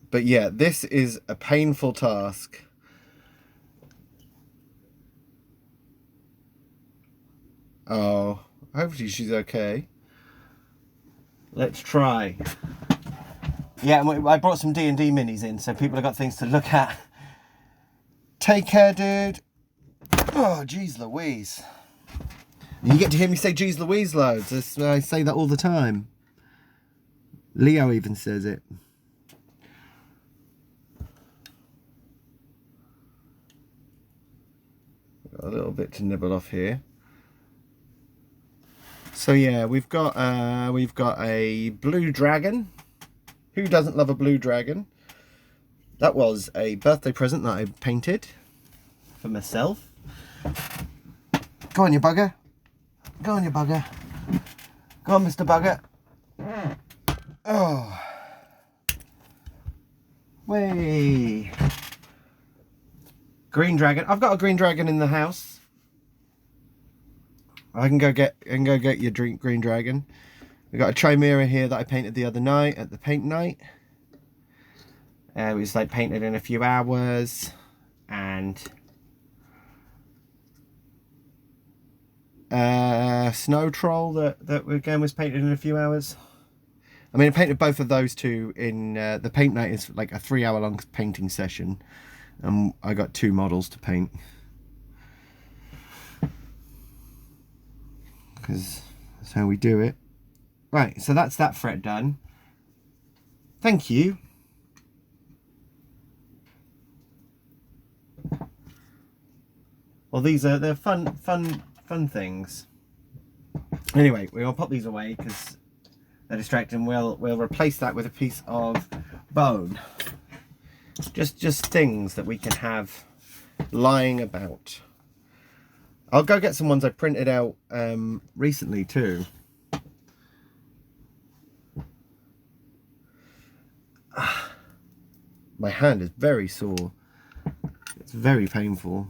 But yeah, this is a painful task. Oh, hopefully she's okay. Let's try. Yeah, I brought some D&D minis in, so people have got things to look at. Take care, dude. Oh, jeez Louise. You get to hear me say geez Louise loads. I say that all the time. Leo even says it. Got a little bit to nibble off here. So yeah, we've got a blue dragon. Who doesn't love a blue dragon? That was a birthday present that I painted for myself. Go on, you bugger. Go on, you bugger. Go on, Mr. Bugger. Oh. Way. Green dragon. I've got a green dragon in the house. I can go get your green dragon. We got a chimera here that I painted the other night at the paint night. It was like painted in a few hours, and snow troll that again was painted in a few hours. I mean, I painted both of those two in the paint night. Is like a 3-hour long painting session, and I got 2 models to paint because that's how we do it. Right, so that's that fret done. Thank you. Well, they're fun things. Anyway, we'll pop these away because they're distracting. We'll replace that with a piece of bone. Just things that we can have lying about. I'll go get some ones I printed out recently too. My hand is very sore. It's very painful.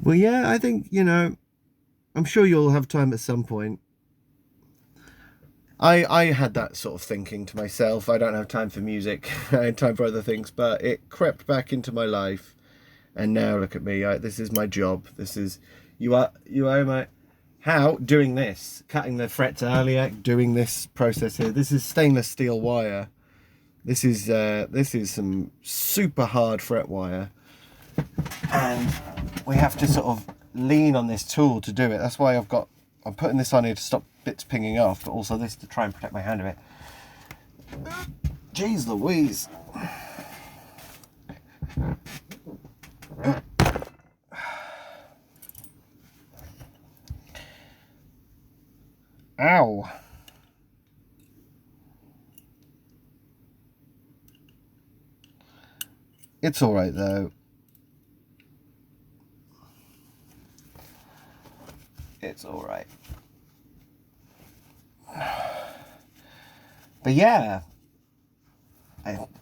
Well, yeah, I think, you know, I'm sure you'll have time at some point. I had that sort of thinking to myself. I don't have time for music. I had time for other things, but it crept back into my life. And now look at me. This is my job. This is, you are my, how? Doing this. Cutting the frets earlier, doing this process here. This is stainless steel wire. This is some super hard fret wire. And we have to sort of lean on this tool to do it. That's why I'm putting this on here to stop bits pinging off, but also this to try and protect my hand a bit. Jeez Louise. Ow. It's all right though. It's all right. But yeah,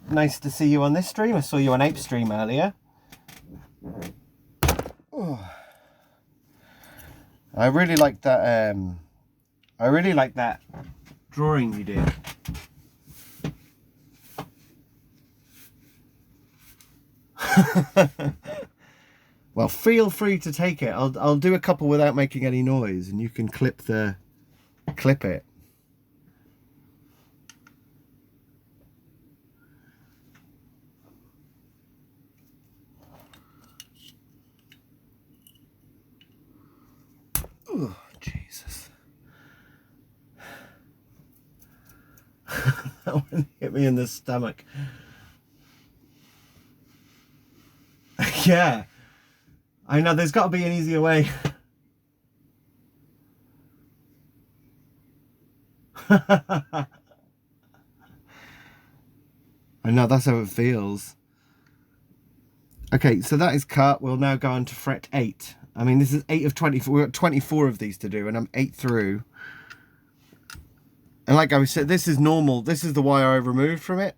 nice to see you on this stream. I saw you on Ape stream earlier. I really like that. I really like that drawing you did. Well, feel free to take it. I'll do a couple without making any noise, and you can clip it. Oh, Jesus. That one hit me in the stomach. Yeah. I know, there's got to be an easier way. I know, that's how it feels. Okay, so that is cut. We'll now go on to fret 8. I mean, this is 8 of 24. We've got 24 of these to do, and I'm 8 through. And like I was saying, this is normal. This is the wire I removed from it.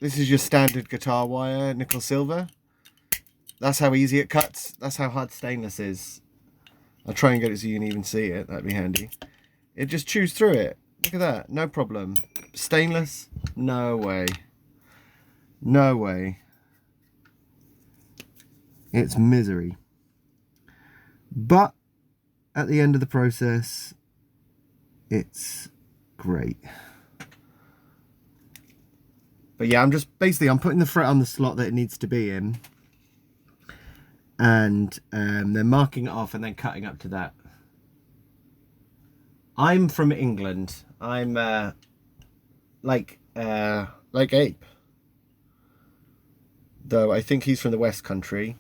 This is your standard guitar wire, nickel silver. That's how easy it cuts. That's how hard stainless is. I'll try and get it so you can even see it. That'd be handy. It just chews through it. Look at that. No problem. Stainless? No way. No way. It's misery. But at the end of the process, it's great. But yeah, I'm putting the fret on the slot that it needs to be in. And then marking it off and then cutting up to that. I'm from England. I'm like Ape. Though I think he's from the West Country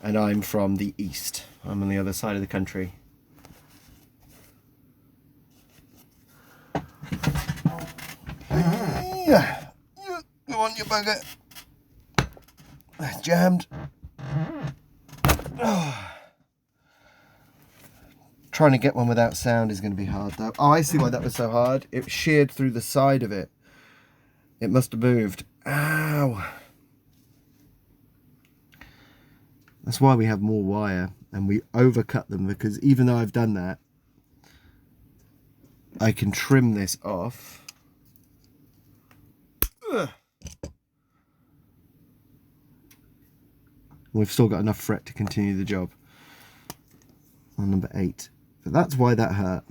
and I'm from the East. I'm on the other side of the country. Yeah. Go on, you bugger. That's jammed. Oh. Trying to get one without sound is going to be hard though. Oh, I see why that was so hard. It sheared through the side of it. It must have moved. Ow. That's why we have more wire and we overcut them, because even though I've done that, I can trim this off. Ugh. We've still got enough fret to continue the job on number 8. But that's why that hurt.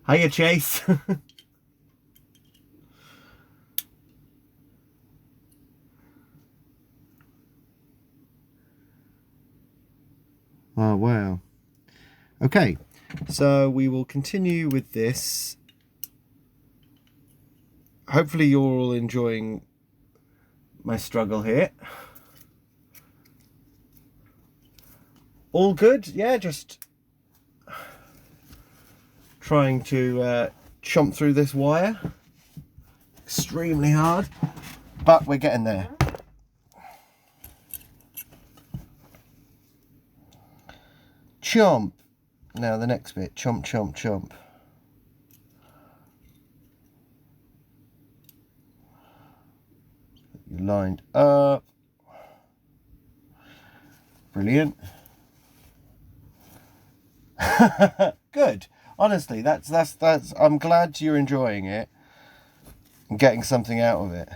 Hiya, Chase. Oh, wow. Okay, so we will continue with this. Hopefully you're all enjoying my struggle here. All good? Yeah, just trying to chomp through this wire. Extremely hard, but we're getting there. Chomp. Now the next bit. Chomp, chomp, chomp. You lined up. Brilliant. Good. Honestly, that's I'm glad you're enjoying it and getting something out of it.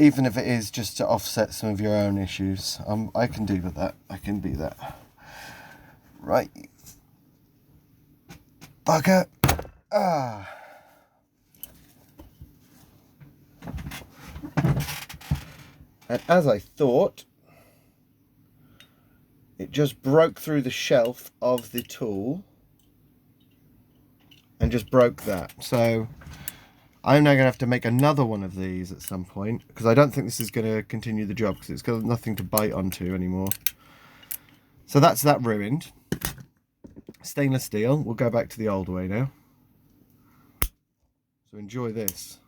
Even if it is just to offset some of your own issues. I can deal with that. I can be that. Right. Bugger. Ah. And as I thought, it just broke through the shelf of the tool and just broke that. So I'm now going to have to make another one of these at some point, because I don't think this is going to continue the job, because it's got nothing to bite onto anymore. So that's that ruined. Stainless steel. We'll go back to the old way now. So enjoy this.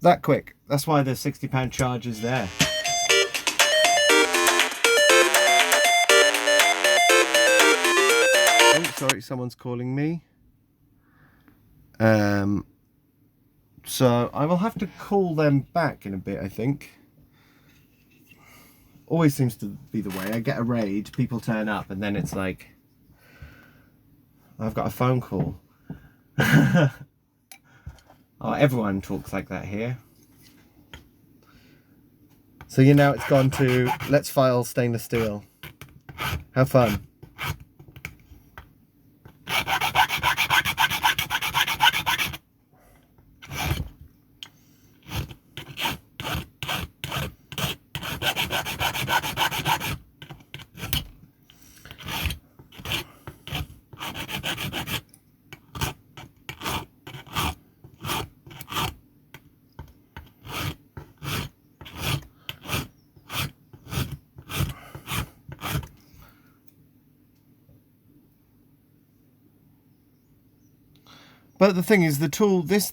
That quick. That's why the £60 charge is there. Oh, sorry, someone's calling me. So I will have to call them back in a bit, I think. Always seems to be the way. I get a raid, people turn up, and then it's like, I've got a phone call. Oh, everyone talks like that here. So you know it's gone to, let's file stainless steel. Have fun. But the thing is, the tool, this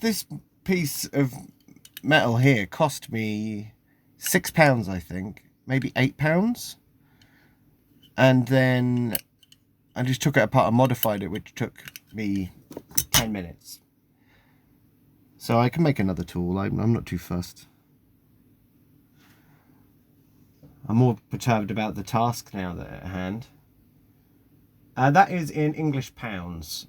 piece of metal here cost me £6, I think, maybe £8. And then I just took it apart and modified it, which took me 10 minutes. So I can make another tool. I'm not too fussed. I'm more perturbed about the task now that at hand. That is in English pounds.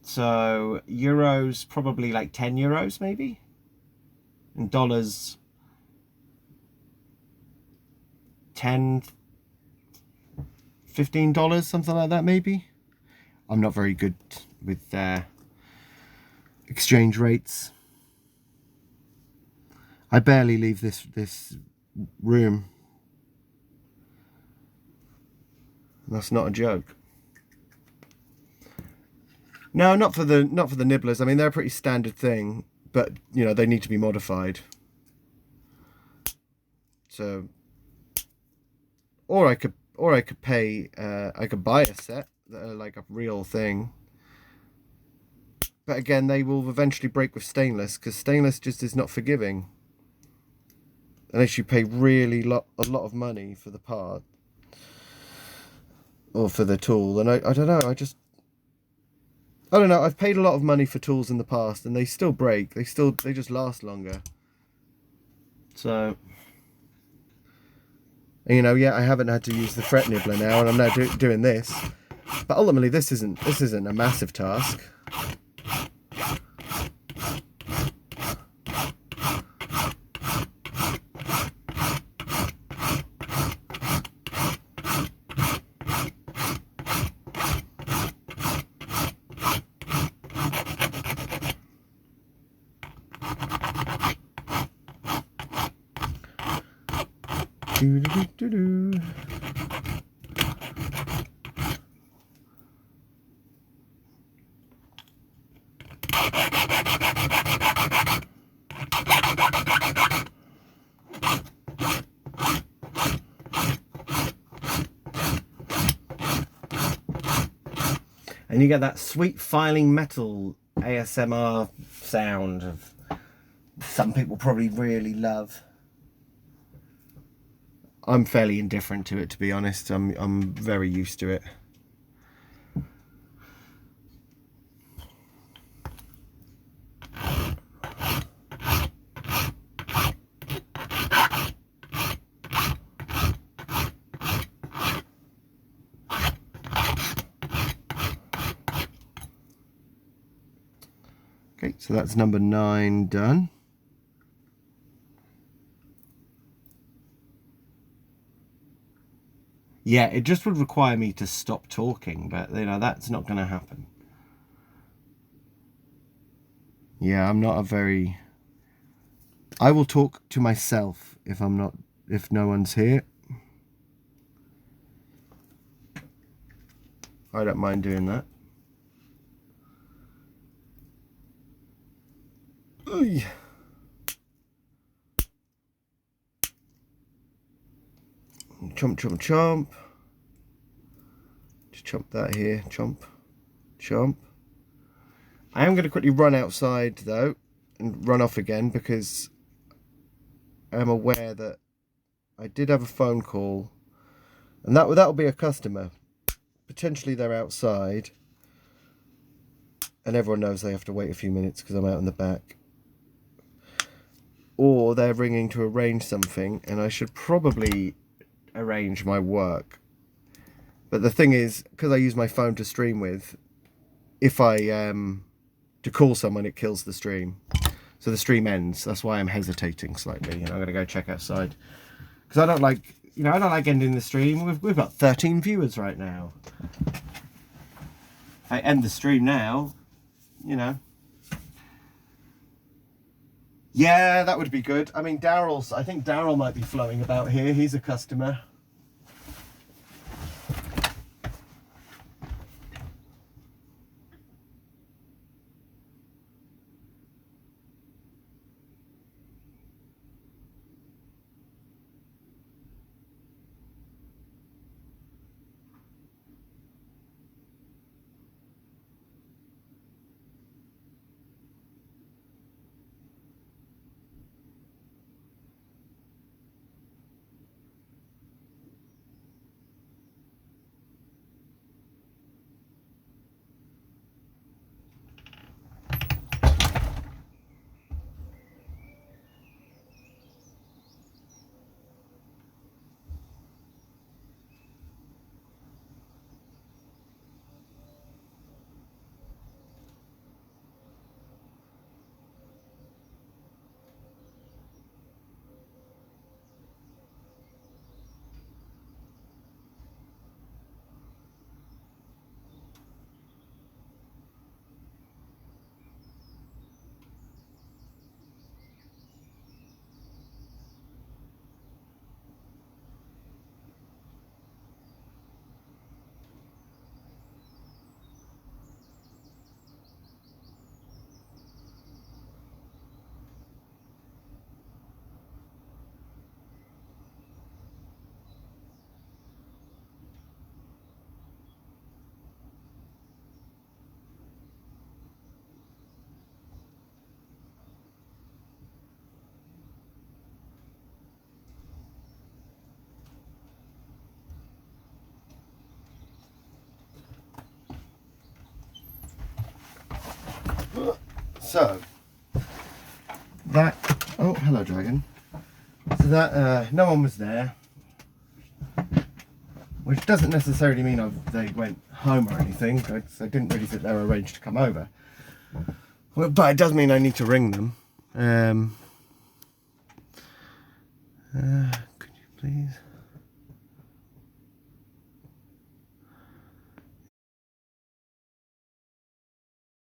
So euros, probably like 10 euros maybe. And dollars, 10, $15, something like that maybe. I'm not very good with exchange rates. I barely leave this room. That's not a joke. No, not for the nibblers. I mean, they're a pretty standard thing, but you know they need to be modified. So, or I could pay. I could buy a set that are like a real thing. But again, they will eventually break with stainless, because stainless just is not forgiving. Unless you pay really a lot of money for the part or for the tool, and I don't know. I don't know, I've paid a lot of money for tools in the past and they still break. They just last longer. So, you know, yeah, I haven't had to use the fret nibbler now, and I'm now doing this. But ultimately, this isn't a massive task. Do-do-do-do-do. And you get that sweet filing metal ASMR sound of some people probably really love. I'm fairly indifferent to it, to be honest. I'm very used to it. Okay, so that's number 9 done. Yeah, it just would require me to stop talking, but you know, that's not going to happen. Yeah, I'm not a very... I will talk to myself if no one's here. I don't mind doing that. Oy. Chomp, chomp, chomp. Just chomp that here. Chomp, chomp. I am going to quickly run outside though and run off again because I am aware that I did have a phone call, and that'll be a customer. Potentially they're outside, and everyone knows they have to wait a few minutes because I'm out in the back. Or they're ringing to arrange something, and I should probably arrange my work. But the thing is, because I use my phone to stream with, if I to call someone, it kills the stream. So the stream ends. That's why I'm hesitating slightly. And I'm going to go check outside. Because I don't like, I don't like ending the stream. We've got 13 viewers right now. If I end the stream now, yeah, that would be good. I mean, I think Daryl might be floating about here. He's a customer. So that, oh, hello dragon. So that no one was there, which doesn't necessarily mean they went home or anything. I didn't really think they were arranged to come over, but it does mean I need to ring them.